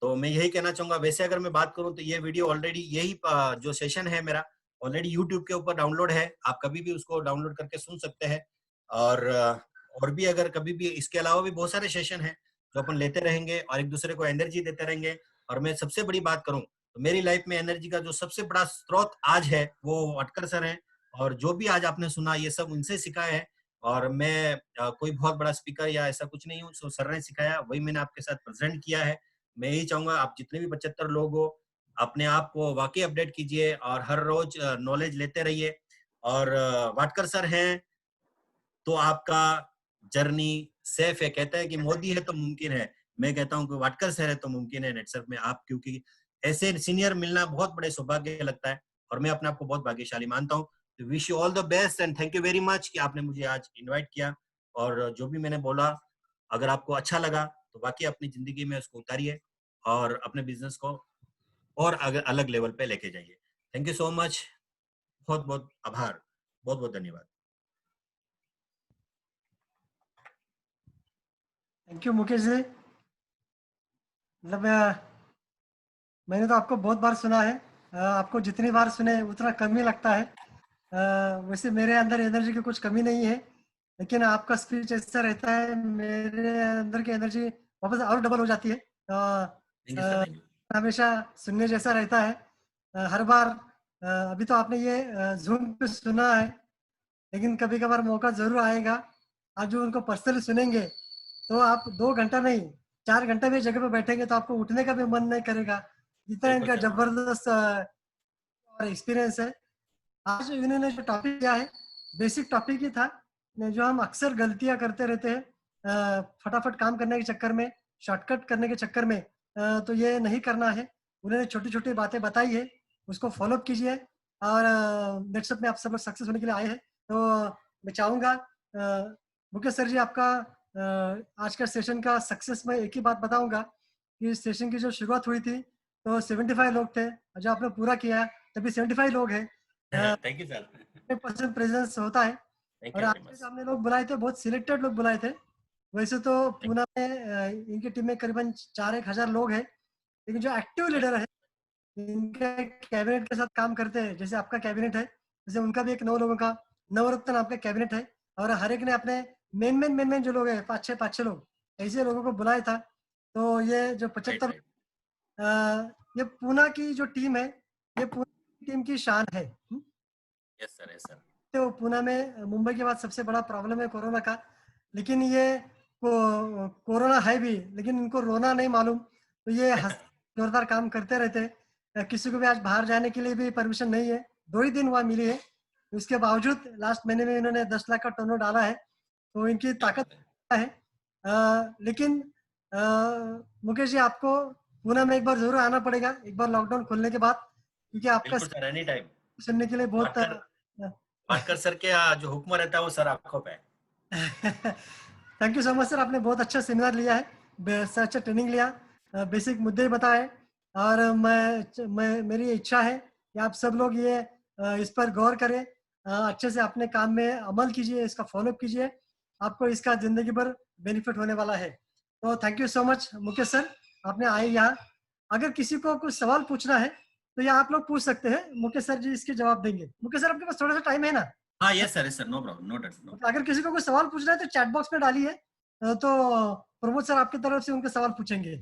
तो मैं यही कहना चाहूंगा। वैसे अगर मैं बात करूं तो ये वीडियो ऑलरेडी, यही जो सेशन है मेरा ऑलरेडी यूट्यूब के ऊपर डाउनलोड है, आप कभी भी उसको डाउनलोड करके सुन सकते हैं। और भी अगर कभी भी, इसके अलावा भी बहुत सारे सेशन हैं जो अपन लेते रहेंगे और एक दूसरे को एनर्जी देते रहेंगे। और मैं सबसे बड़ी बात करूं तो मेरी लाइफ में एनर्जी का जो सबसे बड़ा स्रोत आज है वो अटकर सर है। और जो भी आज आपने सुना ये सब उनसे सीखा है। और मैं कोई बहुत बड़ा स्पीकर या ऐसा कुछ नहीं हूँ, सर ने सिखाया वही मैंने आपके साथ प्रेजेंट किया है। मैं यही चाहूंगा आप जितने भी 75 लोग हो, अपने आप को वाकई अपडेट कीजिए और हर रोज नॉलेज लेते रहिए। और वाटकर सर हैं तो आपका जर्नी सेफ है। कहते हैं कि मोदी है तो मुमकिन है, मैं कहता हूँ कि वाटकर सर है तो मुमकिन है नेटसर्फ में आप, क्योंकि ऐसे सीनियर मिलना बहुत बड़े सौभाग्य लगता है और मैं अपने आप को बहुत भाग्यशाली मानता हूँ। तो wish you all the best and thank you very much कि आपने मुझे आज इनवाइट किया। और जो भी मैंने बोला अगर आपको अच्छा लगा तो वाकई अपनी जिंदगी में उसको उतारिए और अपने बिजनेस को और अलग लेवल पे लेके जाइए। थैंक यू सो मच, बहुत बहुत आभार, बहुत बहुत धन्यवाद। Thank you Mukesh ji. मतलब मैंने तो आपको बहुत बार सुना है, आपको जितनी बार सुने उतना कम ही लगता है। वैसे मेरे अंदर एनर्जी की कुछ कमी नहीं है, लेकिन आपका स्पीच ऐसा रहता है मेरे अंदर की एनर्जी वापस और डबल हो जाती है। Thank you sir, thank you. हमेशा सुनने जैसा रहता है। हर बार अभी तो आपने ये जूम पे सुना है, लेकिन कभी कभार मौका जरूर आएगा आप जो उनको पर्सनली सुनेंगे तो आप 2 घंटा नहीं 4 घंटे भी जगह पे बैठेंगे तो आपको उठने का भी मन नहीं करेगा, इतना बिल्कुल इनका सर। जबरदस्त और एक्सपीरियंस है। आज इन्होंने जो टॉपिक दिया है बेसिक टॉपिक ही था, जो हम अक्सर गलतियां करते रहते हैं फटाफट काम करने के चक्कर में, शॉर्टकट करने के चक्कर में। तो ये नहीं करना है। उन्होंने छोटी छोटी बातें बताई है, उसको फॉलो कीजिए और नेक्स्ट में आप सब लोग सक्सेस होने के लिए आए हैं। तो मैं चाहूँगा मुकेश सर जी आपका आज का सेशन का सक्सेस में एक ही बात बताऊंगा कि इस सेशन की जो शुरुआत हुई थी तो 75 लोग थे, जो आपने पूरा किया तभी 75 लोग हैं। थैंक यू सर, 100% प्रेजेंस होता है। थैंक और यू आज वेरी के मच। जो हमने लोग बुलाए थे बहुत सिलेक्टेड लोग बुलाए थे। वैसे तो पूना में इनकी टीम में करीबन 4-1 हजार लोग हैं, लेकिन जो एक्टिव लीडर है इनके कैबिनेट के साथ काम करते हैं, जैसे आपका कैबिनेट है, जैसे उनका भी एक 9 लोगों का नवरत्न आपका कैबिनेट है। और हर एक ने अपने मेन जो लोग हैं 5-6 लोग ऐसे लोगों को बुलाया था। तो ये जो राइट 75 राइट। ये पूना की जो टीम है ये पूना टीम की शान है। Yes sir, yes sir. तो पूना में मुंबई के बाद सबसे बड़ा प्रॉब्लम है कोरोना का, लेकिन ये कोरोना है भी लेकिन इनको रोना नहीं मालूम, तो ये जोरदार काम करते रहते हैं। किसी को भी आज बाहर जाने के लिए भी परमिशन नहीं है, 2 ही दिन वहाँ मिली है, उसके बावजूद लास्ट महीने में इन्होंने 10 लाख का टर्नओवर डाला है, तो इनकी क्या ताकत बात है। है। लेकिन मुकेश जी आपको पूना में एक बार जरूर आना पड़ेगा, एक बार लॉकडाउन खुलने के बाद, क्योंकि आपका बिल्कुल सर, एनी टाइम। सुनने के लिए बहुत वाटकर वाटकर सर के जो हुक्म रहता है वो सर आंखों पे है। Thank you so much sir, आपने बहुत अच्छा सेमिनार लिया है, अच्छा ट्रेनिंग लिया, बेसिक मुद्दे बताए। और मैं मेरी इच्छा है कि आप सब लोग ये इस पर गौर करें, अच्छे से अपने काम में अमल कीजिए, इसका फॉलो कीजिए, आपको इसका जिंदगी भर बेनिफिट होने वाला है। तो thank you so much Mukesh sir, आपने आए यहाँ। अगर किसी को कुछ सवाल पूछना है तो ये आप लोग पूछ सकते हैं, मुकेश सर जी इसके जवाब देंगे। मुकेश सर आपके पास थोड़ा सा टाइम है ना? हाँ yes sir, yes sir, no problem, no डर, नो। तो अगर किसी को कोई सवाल पूछना है तो चैट बॉक्स में डालिए, तो प्रमोद सर आपकी तरफ से उनके सवाल पूछेंगे।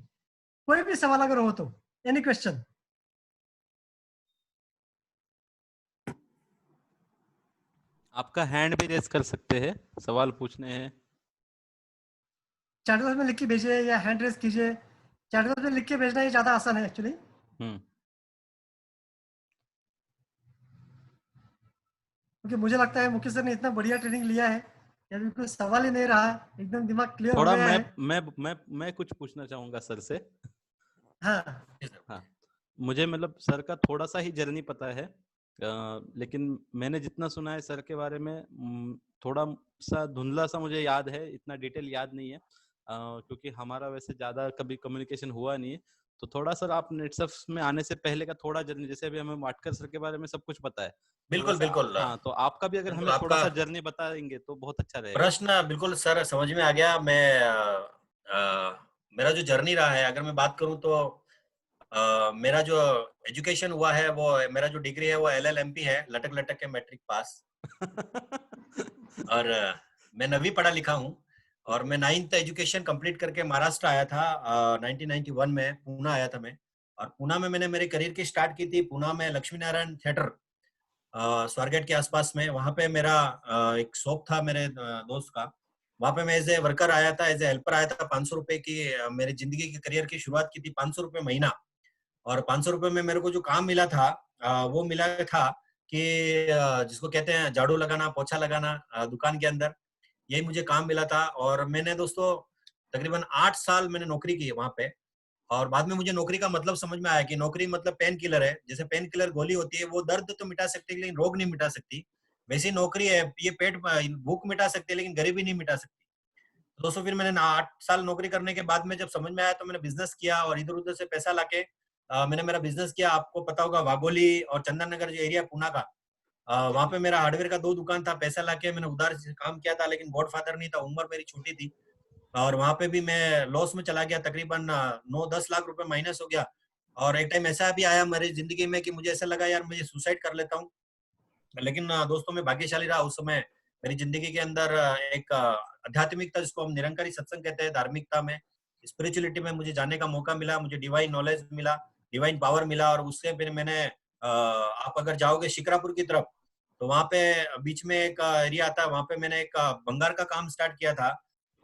कोई भी सवाल अगर हो तो, एनी क्वेश्चन। आपका हैंड भी रेस कर सकते हैं, सवाल पूछने हैं। चैट बॉक्स में लिख के भेजिए या हैंड रेस कीजिए, चैट बॉक्स में लिख के भेजना ये ज्यादा आसान है एक्चुअली। क्योंकि मुझे लगता है मुकेश सर ने इतना बढ़िया ट्रेनिंग लिया है कि अभी कोई सवाल ही नहीं रहा, एकदम दिमाग क्लियर हो थोड़ा गया है। मैं कुछ पूछना चाहूंगा सर से। हाँ हाँ, मुझे मतलब सर का थोड़ा सा ही जर्नी पता है, लेकिन मैंने जितना सुना है सर के बारे में थोड़ा सा धुंधला सा मुझे याद है, इतना डिटेल याद नहीं है, क्योंकि हमारा वैसे ज्यादा कभी कम्युनिकेशन हुआ नहीं है। तो थोड़ा सर आप नेटसर्फ में आने से पहले का थोड़ा जर्नी, जैसे अभी हमें वाटकर सर के बारे में सब कुछ पता है, तो बिल्कुल वैसे बिल्कुल। हाँ, तो आपका भी अगर बिल्कुल हमें थोड़ा आपका सा जर्नी बताएंगे तो बहुत अच्छा रहेगा। प्रश्न बिल्कुल सर समझ में आ गया। मैं मेरा जो जर्नी रहा है अगर मैं बात करूं तो मेरा जो एजुकेशन हुआ है वो, मेरा जो डिग्री है वो LLMP है, लटक लटक के मैट्रिक पास। और मैं 9वीं पढ़ा लिखा हूँ और मैं 9th एजुकेशन कंप्लीट करके महाराष्ट्र आया था 1991 में, पूना आया था मैं। और पूना में मैंने मेरे करियर की स्टार्ट की थी, पूना में लक्ष्मी नारायण थिएटर स्वारगेट के आसपास में, वहां पे मेरा एक शॉप था मेरे दोस्त का। वहां पे मैं एज ए वर्कर आया था, एज ए हेल्पर आया था। 500 रुपए की मेरी जिंदगी की करियर की शुरुआत की थी, 500 रुपए महीना। और 500 रुपए में मेरे को जो काम मिला था वो मिला था कि जिसको कहते हैं झाड़ू लगाना, पोछा लगाना दुकान के अंदर। यही मुझे काम मिला था। और मैंने दोस्तों तकरीबन 8 साल मैंने नौकरी की है वहाँ पे। और बाद में मुझे नौकरी का मतलब समझ में आया कि नौकरी मतलब पेन किलर है। जैसे पेन किलर गोली होती है, वो दर्द तो मिटा सकती है लेकिन रोग नहीं मिटा सकती, वैसी नौकरी है, ये पेट भूख मिटा सकती है लेकिन गरीबी नहीं मिटा सकती। तो दोस्तों फिर मैंने 8 साल नौकरी करने के बाद में जब समझ में आया तो मैंने बिजनेस किया, और इधर उधर से पैसा लाके मैंने मेरा बिजनेस किया। आपको पता होगा वाघोली और चंदन नगर जो एरिया पूना का, वहां पे मेरा हार्डवेयर का 2 दुकान था। पैसा लाके मैंने उधार से काम किया था, लेकिन गॉड फादर नहीं था, उम्र मेरी छोटी थी, और वहां पे भी मैं लॉस में चला गया। तकरीबन 9-10 लाख रुपए माइनस हो गया। और एक टाइम ऐसा भी आया मेरी जिंदगी में कि मुझे ऐसा लगा यार मुझे सुसाइड कर लेता हूँ। लेकिन दोस्तों मैं भाग्यशाली रहा उस समय। मेरी जिंदगी के अंदर एक आध्यात्मिकता, जिसको हम निरंकारी सत्संग कहते हैं, धार्मिकता में, स्पिरिचुअलिटी में मुझे जाने का मौका मिला, मुझे डिवाइन नॉलेज मिला, डिवाइन पावर मिला। और उससे फिर मैंने आप अगर जाओगे शिक्रापुर की तरफ, तो वहाँ पे बीच में एक एरिया आता है, वहाँ पे मैंने एक भंगार का काम स्टार्ट किया था,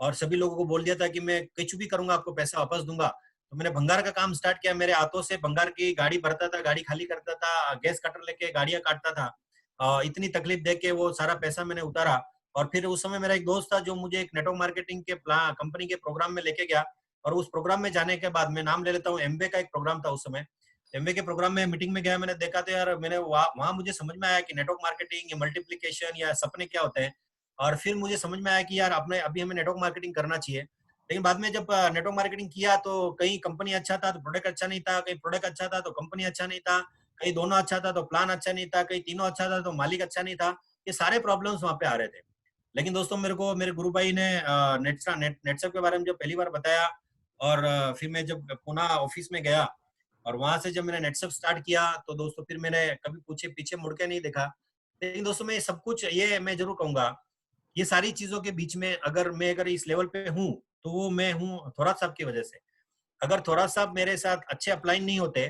और सभी लोगों को बोल दिया था कि मैं कुछ भी करूंगा आपको पैसा वापस दूंगा। तो मैंने भंगार का काम स्टार्ट किया, मेरे हाथों से भंगार की गाड़ी भरता था, गाड़ी खाली करता था, गैस कटर लेके गाड़ियां काटता था। इतनी तकलीफ देख के वो सारा पैसा मैंने उतारा। और फिर उस समय मेरा एक दोस्त था जो मुझे एक नेटवर्क मार्केटिंग के कंपनी के प्रोग्राम में लेके गया। और उस प्रोग्राम में जाने के बाद मैं नाम ले लेता हूँ, एमबे का एक प्रोग्राम था उस समय। एमबे के प्रोग्राम में मीटिंग में गया, मैंने देखा था यार, मैंने वहां मुझे समझ में आया कि नेटवर्क मार्केटिंग या मल्टीप्लीकेशन या सपने क्या होते हैं। और फिर मुझे समझ में आया कि यार अपने अभी हमें नेटवर्क मार्केटिंग करना चाहिए। लेकिन बाद में जब नेटवर्क मार्केटिंग किया तो कहीं कंपनी अच्छा था तो प्रोडक्ट अच्छा नहीं था, कहीं प्रोडक्ट अच्छा था तो कंपनी अच्छा नहीं था, कहीं दोनों अच्छा था तो प्लान अच्छा नहीं था, कहीं तीनों अच्छा था तो मालिक अच्छा नहीं था। ये सारे प्रॉब्लम्स वहां पे आ रहे थे। लेकिन दोस्तों मेरे को मेरे गुरु भाई ने नेटसप के बारे में जब पहली बार बताया, और फिर मैं जब पुणे ऑफिस में गया और वहां से जब मैंने नेटसप स्टार्ट किया, तो दोस्तों फिर मैंने कभी पूछे पीछे मुड़ के नहीं देखा। लेकिन दोस्तों मैं सब कुछ ये मैं जरूर कहूंगा, ये सारी चीजों के बीच में अगर इस लेवल पे हूँ, तो वो मैं हूँ थोरात साहब की वजह से। अगर थोरात साहब मेरे साथ अच्छे अपलाइन नहीं होते,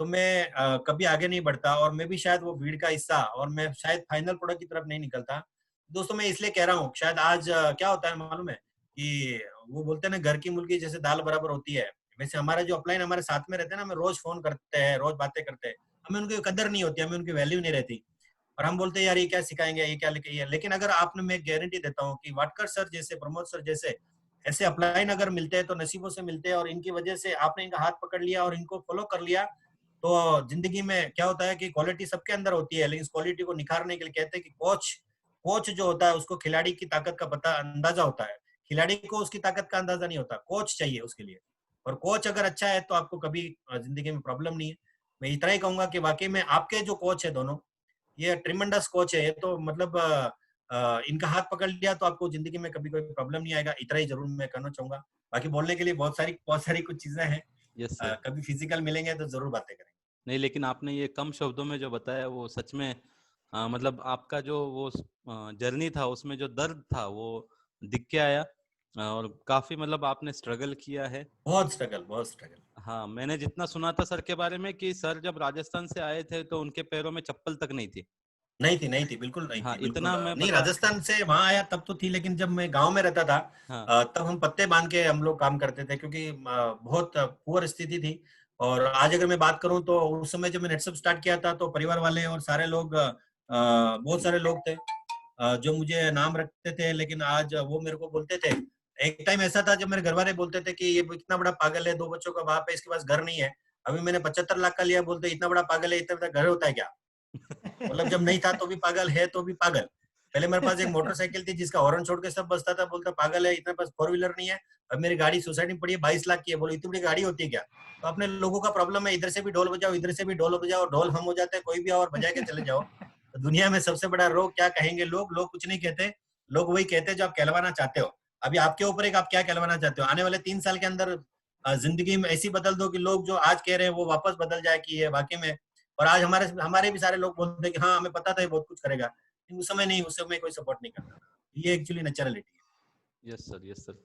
तो मैं कभी आगे नहीं बढ़ता, और मैं भी शायद वो भीड़ का हिस्सा, और मैं शायद फाइनल प्रोडक्ट की तरफ नहीं निकलता। दोस्तों मैं इसलिए कह रहा हूँ, शायद आज क्या होता है मालूम है कि वो बोलते हैं ना, घर की मुर्गी जैसे दाल बराबर होती है, वैसे हमारा जो अपलाइन हमारे साथ में रहते हैं ना, हमें रोज फोन करते हैं, रोज बातें करते हैं, हमें उनकी कदर नहीं होती, हमें उनकी वैल्यू नहीं रहती। और हम बोलते हैं यार ये क्या सिखाएंगे, ये क्या लिखेंगे। लेकिन अगर आपने, मैं गारंटी देता हूँ कि वाटकर सर जैसे, प्रमोद सर जैसे ऐसे अपलाइन अगर मिलते हैं तो नसीबों से मिलते हैं, और इनकी वजह से आपने इनका हाथ पकड़ लिया और इनको फॉलो कर लिया, तो जिंदगी में क्या होता है कि क्वालिटी सबके अंदर होती है, लेकिन इस क्वालिटी को निखारने के लिए कहते हैं कि कोच कोच जो होता है उसको खिलाड़ी की ताकत का पता अंदाजा होता है, खिलाड़ी को उसकी ताकत का अंदाजा नहीं होता, कोच चाहिए उसके लिए। और कोच अगर अच्छा है तो आपको कभी जिंदगी में प्रॉब्लम नहीं है। मैं इतना ही कहूंगा कि वाकई में आपके जो कोच है दोनों, ये ट्रिमेंडस कोच है, ये तो मतलब इनका हाथ पकड़ लिया तो आपको जिंदगी में कभी कोई प्रॉब्लम नहीं आएगा। इतना ही जरूर मैं कहना चाहूंगा। बाकी बोलने के लिए बहुत सारी कुछ चीजें हैं। Yes sir. कभी फिजिकल मिलेंगे तो जरूर बातें करेंगे। नहीं, लेकिन आपने ये कम शब्दों में जो बताया वो सच में मतलब आपका जो वो जर्नी था उसमें जो दर्द था वो दिख के आया। और काफी मतलब आपने स्ट्रगल किया है। बहुत स्ट्रगल, बहुत स्ट्रगल। हाँ, मैंने जितना सुना था सर के बारे में कि सर जब राजस्थान से आए थे तो उनके पैरों में चप्पल तक नहीं थी। नहीं थी, बिल्कुल नहीं हाँ, थी, बिल्कुल इतना मैं नहीं। बता। राजस्थान से वहां आया तब तो थी, लेकिन जब मैं गांव में रहता था, हाँ। तब हम पत्ते बांध के हम लोग काम करते थे, क्योंकि बहुत पुअर स्थिति थी। और आज अगर मैं बात करूं तो उस समय जब मैं नेटसप स्टार्ट किया था तो परिवार वाले और सारे लोग, बहुत सारे लोग थे जो मुझे नाम रखते थे, लेकिन आज वो मेरे को बोलते थे। एक टाइम ऐसा था जब मेरे घर वाले बोलते थे कि ये इतना बड़ा पागल है, 2 बच्चों का बाप है, इसके पास घर नहीं है। अभी मैंने 75 लाख का लिया, बोलते इतना बड़ा पागल है, इतना बड़ा घर होता है क्या? मतलब जब नहीं था तो भी पागल, है तो भी पागल। पहले मेरे पास एक मोटरसाइकिल थी जिसका हॉर्न छोड़ के सब बजता था, बोलता पागल है, इतना पास 4 व्हीलर नहीं है। अब मेरी गाड़ी सोसाइटी में पड़ी है 22 लाख की है, बोलो इतनी बड़ी गाड़ी होती है क्या? तो अपने लोगों का प्रॉब्लम है, इधर से भी ढोल बजाओ, इधर से भी ढोल बजाओ, ढोल हम हो जाते हैं, कोई भी आओ और बजा के चले जाओ। तो दुनिया में सबसे बड़ा रोग क्या कहेंगे लोग? लोग कुछ नहीं कहते, लोग वही कहते हैं जो आप कहलवाना चाहते हो। अभी आपके ऊपर एक, आप क्या कहलवाना चाहते हो? आने वाले 3 साल के अंदर जिंदगी में ऐसी बदल दो कि लोग जो आज कह रहे हैं वो वापस बदल जाए कि ये वाकई में। और आज हमारे हमारे भी सारे लोग बोलते हैं कि हाँ हमें पता था ये बहुत कुछ करेगा, लेकिन उस समय नहीं, उस समय कोई सपोर्ट नहीं करता था। ये एक्चुअली नेचुरलिटी है। Yes sir, yes sir.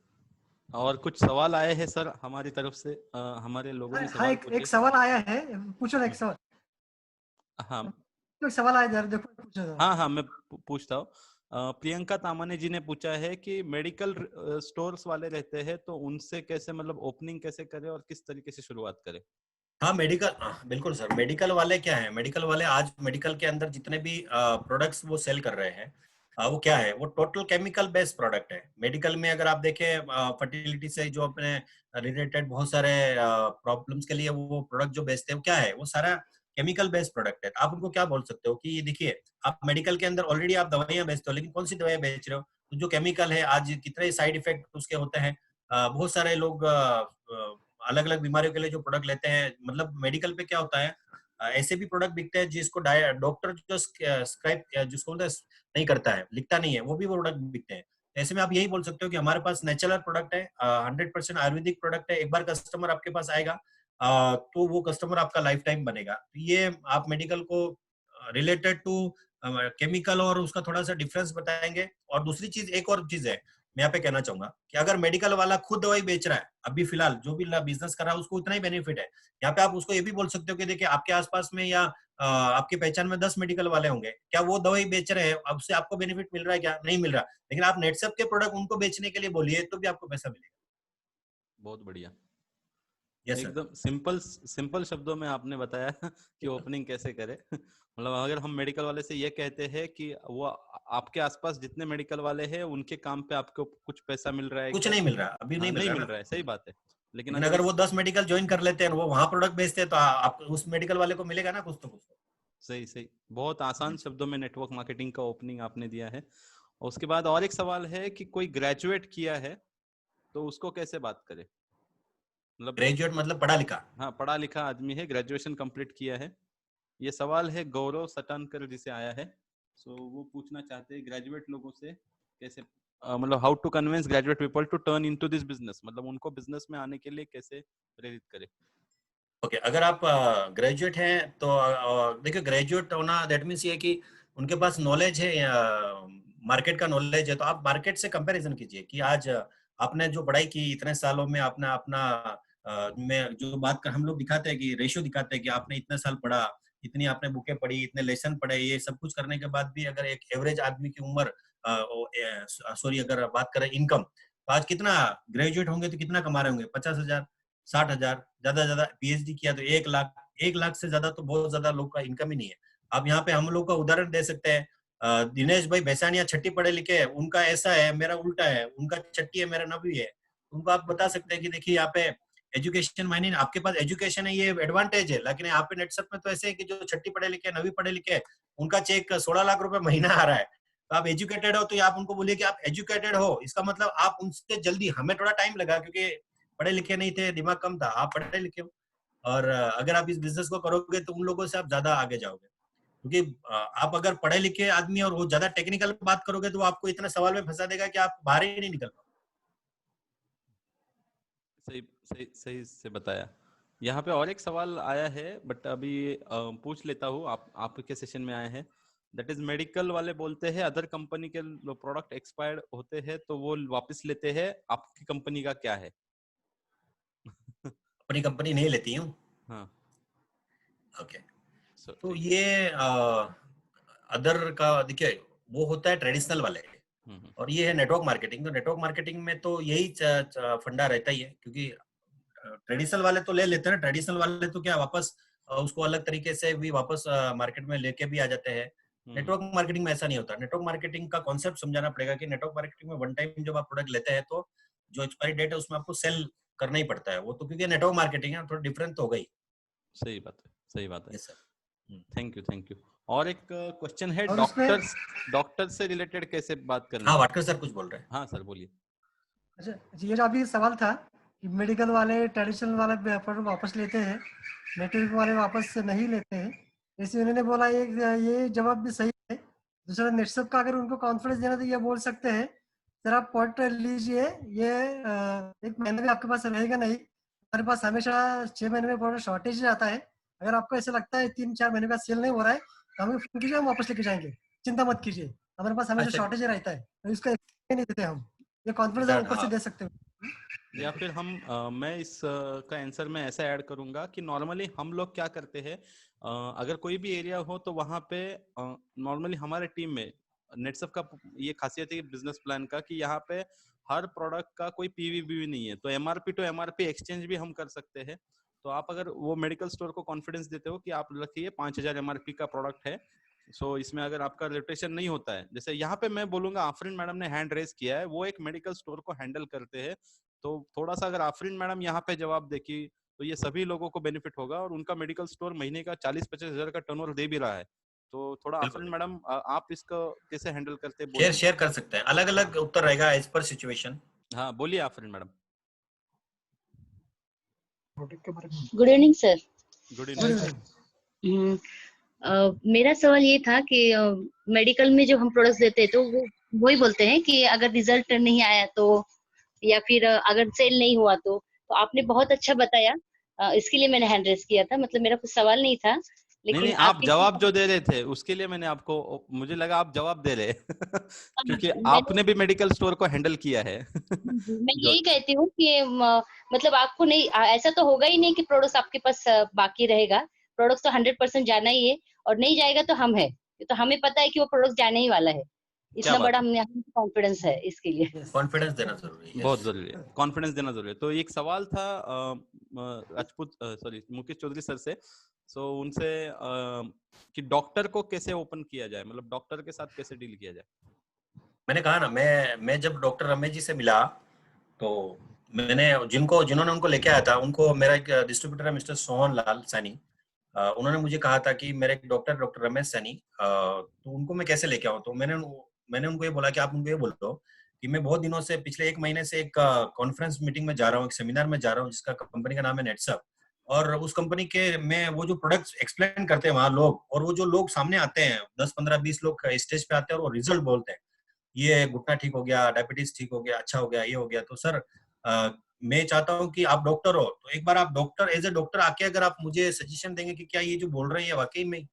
और कुछ सवाल आए हैं सर हमारी तरफ से, हमारे लोगों ने हाँ, सवाल एक पूछे। सवाल आया है, पूछो ना एक सवाल। हाँ एक सवाल आया इधर देखो, पूछो जरा। हाँ हाँ, मैं पूछता हूँ। प्रियंका तामाने जी ने पूछा है कि मेडिकल स्टोर्स वाले रहते हैं तो उनसे कैसे मतलब ओपनिंग कैसे करें और किस तरीके से शुरुआत करें। हाँ मेडिकल, बिल्कुल सर। मेडिकल वाले क्या है, मेडिकल वाले आज मेडिकल के अंदर जितने भी प्रोडक्ट्स वो सेल कर रहे हैं, वो क्या है, वो टोटल केमिकल बेस्ड प्रोडक्ट है। मेडिकल में अगर आप देखें फर्टिलिटी से जो अपने रिलेटेड बहुत सारे प्रॉब्लम्स के लिए वो प्रोडक्ट जो बेचते हैं वो क्या है, वो सारा केमिकल बेस्ड प्रोडक्ट है। आप उनको क्या बोल सकते हो कि ये देखिए, आप मेडिकल के अंदर ऑलरेडी आप दवाइयां बेचते हो, लेकिन कौन सी दवाइयां बेच रहे हो, तो जो केमिकल है आज कितने साइड इफेक्ट उसके होते हैं। बहुत सारे लोग अलग अलग बीमारियों के लिए जो प्रोडक्ट लेते हैं, मतलब मेडिकल पे क्या होता है, ऐसे भी प्रोडक्ट बिकते हैं जिसको डॉक्टर जो स्क्राइब जिसको बोलते हैं नहीं करता है, लिखता नहीं है, वो भी प्रोडक्ट बिकते हैं। ऐसे में आप यही बोल सकते हो कि हमारे पास नेचुरल प्रोडक्ट है, 100% आयुर्वेदिक प्रोडक्ट है। एक बार कस्टमर आपके पास आएगा तो वो कस्टमर आपका लाइफ टाइम बनेगा। तो ये आप मेडिकल को रिलेटेड टू केमिकल और उसका थोड़ा सा डिफरेंस बताएंगे। और दूसरी चीज, एक और चीज है मैं यहाँ पे कहना चाहूंगा कि अगर मेडिकल वाला खुद दवाई बेच रहा है, अभी फिलहाल जो भी बिजनेस कर रहा है उसको उतना ही बेनिफिट है। यहाँ पे आप उसको ये भी बोल सकते हो कि देखिए आपके आसपास में या आपकी पहचान में 10 मेडिकल वाले होंगे, क्या वो दवाई बेच रहे हैं, अब से आपको बेनिफिट मिल रहा है क्या, नहीं मिल रहा, लेकिन आप नेटसेप के प्रोडक्ट उनको बेचने के लिए बोलिए तो भी आपको पैसा मिलेगा। बहुत बढ़िया। Yes sir. एकदम सिंपल सिंपल शब्दों में आपने बताया कि ओपनिंग कैसे करे। मतलब अगर हम मेडिकल वाले से ये कहते हैं कि वो आपके आसपास जितने मेडिकल वाले हैं उनके काम पे आपको कुछ पैसा मिल रहा है कुछ क्या? नहीं मिल रहा, अभी नहीं हाँ, मिल नहीं रहा मिल ना। रहा है, सही बात है। लेकिन लेकिन अगर अगर इस वो 10 मेडिकल ज्वाइन कर लेते हैं, वो वहां प्रोडक्ट बेचते हैं, तो आप उस मेडिकल वाले को मिलेगा ना कुछ तो कुछ। सही सही, बहुत आसान शब्दों में नेटवर्क मार्केटिंग का ओपनिंग आपने दिया है। और उसके बाद और एक सवाल है कि कोई ग्रेजुएट किया है तो उसको कैसे बात करे? मतलब ग्रेजुएट मतलब पढ़ा लिखा। हाँ, पढ़ा लिखा आदमी है, ग्रेजुएशन कंप्लीट किया है। ये सवाल है गौरव सटानकर जी से आया है। वो पूछना चाहते हैं ग्रेजुएट लोगों से कैसे, मतलब how to convince graduate people to turn into this business, मतलब उनको बिजनेस में आने के लिए कैसे प्रेरित करे। ओके, अगर आप ग्रेजुएट हैं तो देखिए, ग्रेजुएट होना दैट मीन्स ये कि उनके पास नॉलेज है, मार्केट का नॉलेज है। तो आप मार्केट से कंपैरिजन कीजिए कि आज आपने जो पढ़ाई की इतने सालों में, आपने अपना में जो बात कर हम लोग दिखाते हैं कि रेशियो दिखाते हैं कि आपने इतने साल पढ़ा, इतनी आपने बुकें पढ़ी, इतने लेसन पढ़े, ये सब कुछ करने के बाद भी अगर एक एवरेज आदमी की उम्र सॉरी अगर बात करें इनकम, तो आज कितना ग्रेजुएट होंगे तो कितना कमा रहे होंगे, 50,000, 60,000, ज्यादा पीएचडी किया तो 1 लाख। 1 लाख से ज्यादा तो बहुत ज्यादा लोग का इनकम ही नहीं है। अब यहाँ पे हम लोग का उदाहरण दे सकते हैं, दिनेश भाई भैसानिया छठी पढ़े लिखे, उनका ऐसा है, मेरा उल्टा है, उनका छठी है, मेरा नवी है। उनको आप बता सकते हैं कि देखिए यहाँ पे एजुकेशन मायने, आपके पास एजुकेशन है ये एडवांटेज है, लेकिन यहाँ पे नेटसेप में तो ऐसे है कि जो छठी पढ़े लिखे, नवी पढ़े लिखे, उनका चेक 16 लाख रुपए महीना आ रहा है। तो आप एजुकेटेड हो तो आप उनको बोलिए कि आप एजुकेटेड हो, इसका मतलब आप उनसे जल्दी, हमें थोड़ा टाइम लगा क्योंकि पढ़े लिखे नहीं थे, दिमाग कम था, आप पढ़े लिखे हो। और अगर आप इस बिजनेस को करोगे तो उन लोगों से आप ज्यादा आगे जाओगे, क्योंकि आप अगर पढ़े लिखे आदमी और वो ज्यादा टेक्निकल बात करोगे तो वो आपको इतना सवाल में फंसा देगा कि आप बाहर ही नहीं निकल पाओगे। सही सही सही से बताया। यहाँ पे और एक सवाल आया है, बट अभी पूछ लेता हूँ, आपके सेशन में आए हैं। दैट इज मेडिकल वाले बोलते हैं अदर कंपनी के प्रोडक्ट एक्सपायर्ड होते हैं तो वो वापस लेते हैं, आपकी कंपनी का क्या है? अपनी कंपनी नहीं लेती हूँ। हाँ, ओके, सो तो ठीक है। ये अदर का देखिए, वो होता है ट्रेडिशनल वाले, हम्म। और ये है नेटवर्क मार्केटिंग। तो नेटवर्क मार्केटिंग में तो यही फंडा रहता ही है, क्योंकि ट्रेडिशनल वाले तो ले लेते हैं। ट्रेडिशनल वाले तो क्या वापस उसको अलग तरीके से भी वापस मार्केट में लेके भी आ जाते हैं। हम्म। नेटवर्क मार्केटिंग में ऐसा नहीं होता। नेटवर्क मार्केटिंग का कॉन्सेप्ट समझाना पड़ेगा कि नेटवर्क मार्केटिंग में वन टाइम जब आप प्रोडक्ट लेते हैं तो जो एक्सपायरी डेट है उसमें आपको सेल करना ही पड़ता है। वो तो क्योंकि नेटवर्क मार्केटिंग है, थोड़ा डिफरेंट तो हो गई। सही बात है, सही बात है। Yes sir. Thank you, thank you. और एक क्वेश्चन है, और उसमें डॉक्टर से रिलेटेड कैसे बात करनी हाँ, है? वाटकर सर कुछ बोल रहे हैं। हाँ सर, बोलिए। अच्छा, ये जो अभी सवाल था कि मेडिकल वाले ट्रेडिशनल वाले पेपर वापस लेते हैं, नेटवर्क वाले वापस नहीं लेते हैं, जैसे उन्होंने बोला, ये जवाब भी सही है। दूसरा, नेटसेप का अगर उनको कॉन्फिडेंस देना तो ये बोल सकते हैं, सर आप पॉट लीजिए, ये 1 महीने में आपके पास रहेगा नहीं, हमारे पास हमेशा 6 महीने में प्रोडक्ट शॉर्टेज आता है। अगर आपको ऐसा लगता है 3-4 महीने का सेल नहीं हो रहा है तो हमें फोन कीजिए, हम वापस लेके जाएंगे, चिंता मत कीजिए, हमारे पास हमेशा अच्छा, शॉर्टेज रहता है, तो इसका नहीं देते हम। ये कॉन्फिडेंस हम डन, ऊपर से हाँ, दे सकते हैं। या बिल्कुल। फिर हम मैं इस का आंसर में ऐसा ऐड करूंगा कि नॉर्मली हम लोग क्या करते हैं, अगर कोई भी एरिया हो तो वहां पे नॉर्मली हमारे टीम में नेटसप का ये खासियत है बिजनेस प्लान का कि यहाँ पे हर प्रोडक्ट का कोई पीवी नहीं है, तो एमआरपी टू एमआरपी एक्सचेंज भी हम कर सकते हैं। तो आप अगर वो मेडिकल स्टोर को कॉन्फिडेंस देते हो कि आप रखिए 5,000 एमआरपी का प्रोडक्ट है, सो इसमें अगर आपका रोटेशन नहीं होता है, जैसे यहाँ पे मैं बोलूंगा आफरीन मैडम ने हैंड रेज किया है, वो एक मेडिकल स्टोर को हैंडल करते हैं, तो थोड़ा सा अगर आफरीन मैडम यहाँ पे जवाब देखी तो ये सभी लोगों को बेनिफिट होगा, और उनका मेडिकल स्टोर महीने का 40-50 हजार का टर्नओवर दे भी रहा है। तो थोड़ा बिल्कुल आफरीन मैडम आप इसको कैसे हैंडल करते हैं शेयर बोलिए। शेयर कर सकते हैं, अलग अलग उत्तर रहेगा एज पर सिचुएशन। हाँ बोलिए Afreen madam. Good evening sir. Good good evening. Evening. मेरा सवाल ये था कि मेडिकल में जो हम प्रोडक्ट्स देते हैं तो वो वही बोलते हैं कि अगर रिजल्ट नहीं आया तो, या फिर अगर सेल नहीं हुआ तो आपने बहुत अच्छा बताया। इसके लिए मैंने हैंड रेस किया था, मतलब मेरा कुछ सवाल नहीं था, नहीं लेकिन नहीं, आप आपके जवाब जो दे रहे थे उसके लिए मैंने आपको, मुझे लगा आप जवाब दे रहे क्योंकि मैंने आपने भी मेडिकल स्टोर को हैंडल किया है मैं जो यही कहती हूँ कि मतलब आपको नहीं, ऐसा तो होगा ही नहीं कि प्रोडक्ट्स आपके पास बाकी रहेगा। प्रोडक्ट्स तो 100% जाना ही है, और नहीं जाएगा तो हम है, तो हमें पता है कि वो प्रोडक्ट जाने ही वाला है। क्या इतना बात बड़ा है, हमने कॉन्फिडेंस है इसके लिए। यस कॉन्फिडेंस देना जरूरी है। बहुत जरूरी है, कॉन्फिडेंस देना जरूरी है। तो एक सवाल था राजपूत सॉरी मुकेश चौधरी सर से, सो उनसे कि डॉक्टर को कैसे ओपन किया जाए, मतलब डॉक्टर के साथ कैसे डील किया जाए। मैंने कहा ना, मैं जब डॉक्टर रमेश जी से मिला तो मैंने जिन्होंने उनको लेके आया था, उनको मेरा एक डिस्ट्रीब्यूटर है मिस्टर सोहन लाल सैनी, उन्होंने मुझे कहा था कि मेरे एक डॉक्टर रमेश सैनी, तो उनको मैं कैसे लेके आऊँ। तो मैंने उनको ये बोला कि आप उनको ये बोल दो कि मैं बहुत दिनों से, पिछले 1 महीने से एक कॉन्फ्रेंस मीटिंग में जा रहा हूँ, एक सेमिनार में जा रहा हूँ, जिसका कंपनी का नाम है नेटसप, और उस कंपनी के में वो जो प्रोडक्ट्स एक्सप्लेन करते हैं वहाँ लोग, और वो जो लोग सामने आते हैं 10-15-20 लोग स्टेज पे आते हैं और वो रिजल्ट बोलते हैं, ये घुटना ठीक हो गया, डायबिटीज ठीक हो गया, अच्छा हो गया, ये हो गया। तो सर मैं चाहता हूँ कि आप डॉक्टर हो, तो एक बार आप डॉक्टर एज ए डॉक्टर आके अगर आप मुझे सजेशन देंगे कि क्या ये जो बोल रहे हैं वाकई में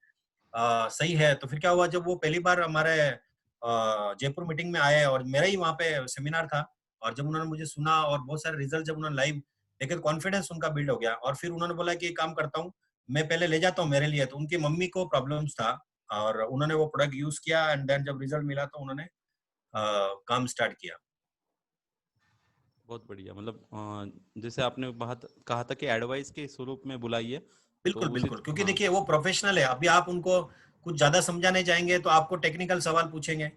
सही है। तो फिर क्या हुआ, जब वो पहली बार हमारे जयपुर मीटिंग में आए और मेरा ही वहाँ पे सेमिनार था, और जब उन्होंने मुझे सुना और बहुत सारे रिजल्ट जब उन्होंने लाइव देखे, कॉन्फिडेंस उनका बिल्ड हो गया। और फिर उन्होंने बोला कि एक काम करता हूँ, मैं पहले ले जाता हूँ मेरे लिए। तो उनकी मम्मी को प्रॉब्लम्स था और उन्होंने वो प्रोडक्ट यूज किया, एंड देन जब रिजल्ट मिला तो उन्होंने काम स्टार्ट किया। बहुत बढ़िया, मतलब जैसे आपने बात कहा था कि एडवाइस के स्वरूप में बुलाइए, तो बिल्कुल उसी बिल्कुल, क्योंकि हाँ देखिए वो प्रोफेशनल है, अभी आप उनको कुछ ज्यादा समझाने जाएंगे तो आपको टेक्निकल सवाल पूछेंगे।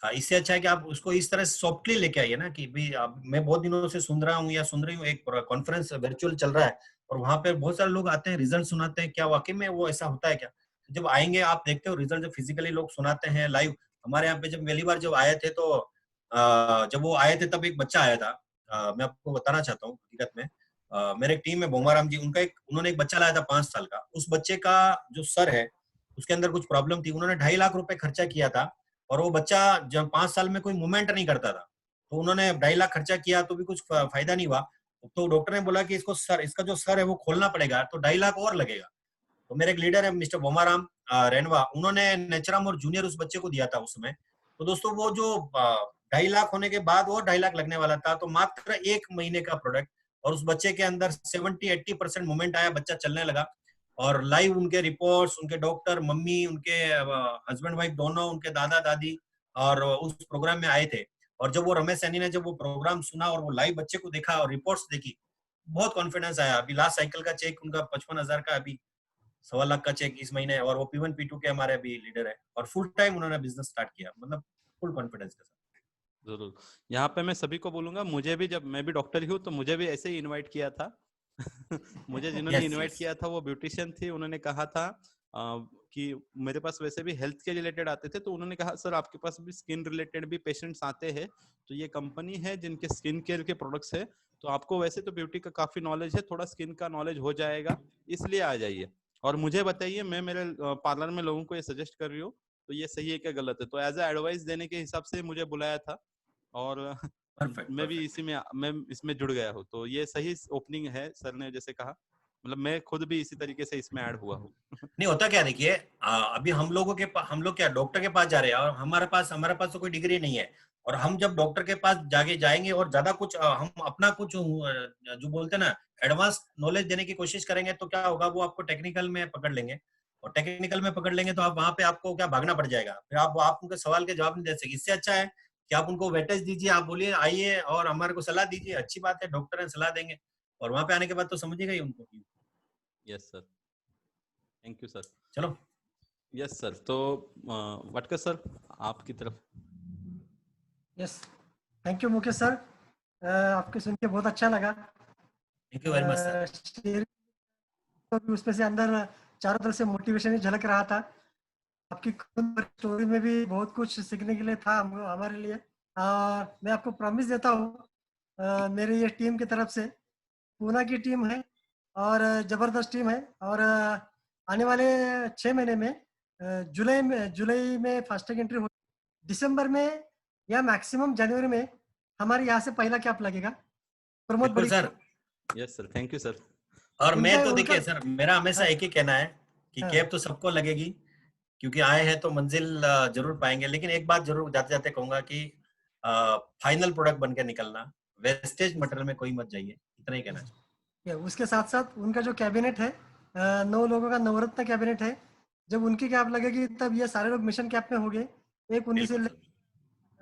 इससे अच्छा है कि आप उसको इस तरह से सॉफ्टली लेके आइए ना, कि भाई मैं बहुत दिनों से सुन रहा हूँ या सुन रही हूँ, एक कॉन्फ्रेंस वर्चुअल चल रहा है और वहां पे बहुत सारे लोग आते हैं, रिजल्ट सुनाते हैं, क्या वाकई में वो ऐसा होता है क्या। तो जब आएंगे आप देखते हो रिजल्ट, जब फिजिकली लोग सुनाते हैं लाइव। हमारे यहाँ पे जब पहली बार जब आए थे, तो जब वो आए थे तब एक बच्चा आया था, मैं आपको बताना चाहता हूँ हकीकत में, मेरे टीम में बोमाराम जी, उन्होंने एक बच्चा लाया था 5 साल का। उस बच्चे का जो सर है उसके अंदर कुछ प्रॉब्लम थी, उन्होंने 2.5 लाख रुपए खर्चा किया था, और वो बच्चा जब 5 साल में कोई मूवमेंट नहीं करता था, तो उन्होंने 2.5 लाख खर्चा किया तो भी कुछ फायदा नहीं हुआ। तो डॉक्टर ने बोला कि इसका जो सर है वो खोलना पड़ेगा, तो 2.5 लाख और लगेगा। तो मेरे एक लीडर है मिस्टर बोमाराम रेनवा, उन्होंने नेचरम और जूनियर उस बच्चे को दिया था उस समय। तो दोस्तों वो जो 2.5 लाख होने के बाद वो 2.5 लाख लगने वाला था, तो मात्र 1 महीने का प्रोडक्ट, और उस बच्चे के अंदर 70-80% मूवमेंट आया, बच्चा चलने लगा। और लाइव उनके रिपोर्ट्स, उनके डॉक्टर, मम्मी, उनके हस्बैंड वाइफ दोनों, उनके दादा दादी और उस प्रोग्राम में आए थे। और जब वो रमेश सैनी ने जब वो प्रोग्राम सुना और वो लाइव बच्चे को देखा और रिपोर्ट्स देखी, बहुत कॉन्फिडेंस आया। अभी लास्ट साइकिल का चेक उनका 55,000 का, अभी 1.25 लाख का चेक इस महीने, और वो P1 P2 के हमारे अभी लीडर है, और फुल टाइम उन्होंने बिजनेस स्टार्ट किया, मतलब फुल कॉन्फिडेंस के साथ। जरूर। यहाँ पे मैं सभी को बोलूंगा, मुझे भी, जब मैं भी डॉक्टर ही हूँ तो मुझे भी ऐसे ही इनवाइट किया था मुझे जिन्होंने यस इनवाइट यस, किया था वो ब्यूटिशियन थी, उन्होंने कहा था कि मेरे पास वैसे भी हेल्थ के रिलेटेड आते थे, तो उन्होंने कहा सर आपके पास भी स्किन रिलेटेड भी पेशेंट्स आते हैं, तो ये कंपनी है जिनके स्किन केयर के प्रोडक्ट्स है, तो आपको वैसे तो ब्यूटी का काफी नॉलेज है, थोड़ा स्किन का नॉलेज हो जाएगा, इसलिए आ जाइए और मुझे बताइए, मैं मेरे पार्लर में लोगों को ये सजेस्ट कर रही हूँ, तो ये सही है क्या गलत है। तो एज ए एडवाइस देने के हिसाब से मुझे बुलाया था, और परफेक्ट मैं भी परफेक्ट। इसी में, मैं इसमें जुड़ गया हूँ, तो ये सही ओपनिंग है सर ने जैसे कहा, मतलब मैं खुद भी इसी तरीके से इसमें ऐड हुआ हूँ नहीं होता क्या, देखिए अभी हम लोग क्या डॉक्टर के पास जा रहे हैं, और हमारे पास तो कोई डिग्री नहीं है, और हम जब डॉक्टर के पास जाके जाएंगे और ज्यादा कुछ हम अपना कुछ जो बोलते हैं ना एडवांस नॉलेज देने की कोशिश करेंगे, तो क्या होगा, वो आपको टेक्निकल में पकड़ लेंगे, और टेक्निकल में पकड़ लेंगे तो आप वहां पे आपको क्या भागना पड़ जाएगा, फिर आप उनके सवाल के जवाब नहीं दे सकेंगे। इससे अच्छा है कि आप उनको वेटेज दीजिए, आप बोलिए आइए और हमारे को सलाह दीजिए, अच्छी बात है, डॉक्टर है सलाह देंगे, और वहां पे आने के बाद तो समझिएगा ही उनको। Yes sir, thank you sir. चलो यस सर, तो वटकर सर आपकी तरफ। Yes, thank you Mukesh sir, आपके सुन के बहुत अच्छा लगा। Thank you very much sir. Sharing तो भी उसमें से अंदर चारों तरफ से मोटिवेशन ही झलक रहा था। आपकी खुद स्टोरी में भी बहुत कुछ सीखने के लिए था हमारे लिए। मैं आपको प्रॉमिस देता हूँ, मेरे ये टीम की तरफ से, पूना की टीम है और जबरदस्त टीम है, और आने वाले 6 महीने में जुलाई में फास्टैग एंट्री हो, दिसंबर में या मैक्सिमम जनवरी में हमारे यहाँ से पहला कैंप लगेगा। प्रमोद बिल्कुल बड़ी sir. Yes sir, thank you sir. और मैं उनका तो देखिए उनका सर, मेरा हमेशा एक ही कहना है कि हाँ। कैब तो सबको लगेगी, क्योंकि आए हैं तो मंजिल जरूर पाएंगे। लेकिन एक बात जरूर जाते जाते कहूंगा कि फाइनल प्रोडक्ट बन के निकलना, वेस्टेज मटेरियल में कोई मत जाइए, इतना ही कहना चाहिए। उसके साथ साथ उनका जो कैबिनेट है, 9 लोगों का नवरत्न कैबिनेट है। जब उनकी कैप लगेगी तब ये सारे लोग मिशन कैप में हो गए, 1/19 से बिल्कुल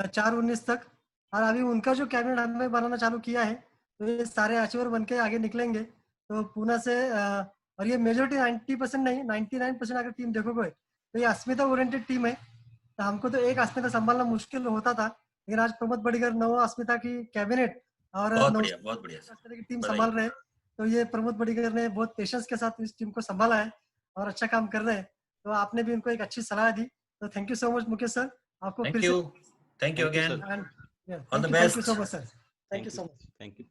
सर। 4/19 तक। और अभी उनका जो कैबिनेट हमने बनाना चालू किया है, तो ये सारे अचीवर बन के आगे निकलेंगे। तो पूना से और ये मेजोरिटी 90% नहीं, 99% अगर टीम देखोगे तो ये अस्मिता ओरिएंटेड टीम है। तो हमको तो एक अस्मिता संभालना मुश्किल होता था, लेकिन आज प्रमोद बड़ीगर 9 अस्मिता की कैबिनेट और बहुत 9 बढ़िया, बहुत बढ़िया सर, अस्मिता की टीम बधाई। संभाल रहे हैं। तो ये प्रमोद बड़ीगर ने बहुत पेशेंस के साथ इस टीम को संभाला है और अच्छा काम कर रहे हैं। तो आपने भी उनको एक अच्छी सलाह दी, तो thank you so much Mukesh sir, आपको थैंक फिर यू, से thank you thank you again, sir, all the thank you so best. Much sir, thank you so much. Thank you.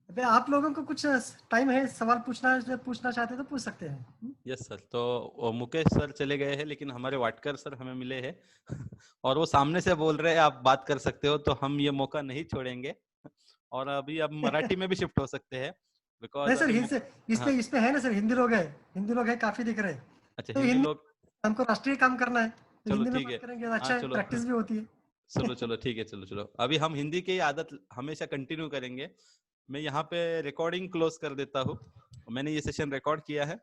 अबे आप लोगों को कुछ टाइम है, सवाल पूछना चाहते हैं तो पूछ सकते हैं। यस सर, तो मुकेश सर चले गए हैं, लेकिन हमारे वाटकर सर हमें मिले हैं और वो सामने से बोल रहे हैं आप बात कर सकते हो, तो हम ये मौका नहीं छोड़ेंगे और अभी अब मराठी में भी शिफ्ट हो सकते हैं, बिकॉज नहीं सर, अभी हाँ, इस पे है ना सर, हिंदी लोग है, काफी दिख रहे हैं। अच्छा तो हिंदी हिंदी, लोग, हमको राष्ट्रीय काम करना है तो चलो हिंदी में ठीक है, बात करेंगे तो हाँ अच्छा है, चलो, प्रैक्टिस भी होती है। चलो चलो ठीक है, चलो चलो अभी हम हिंदी की आदत हमेशा कंटिन्यू करेंगे। मैं यहाँ पे रिकॉर्डिंग क्लोज कर देता हूँ, मैंने ये सेशन रिकॉर्ड किया है।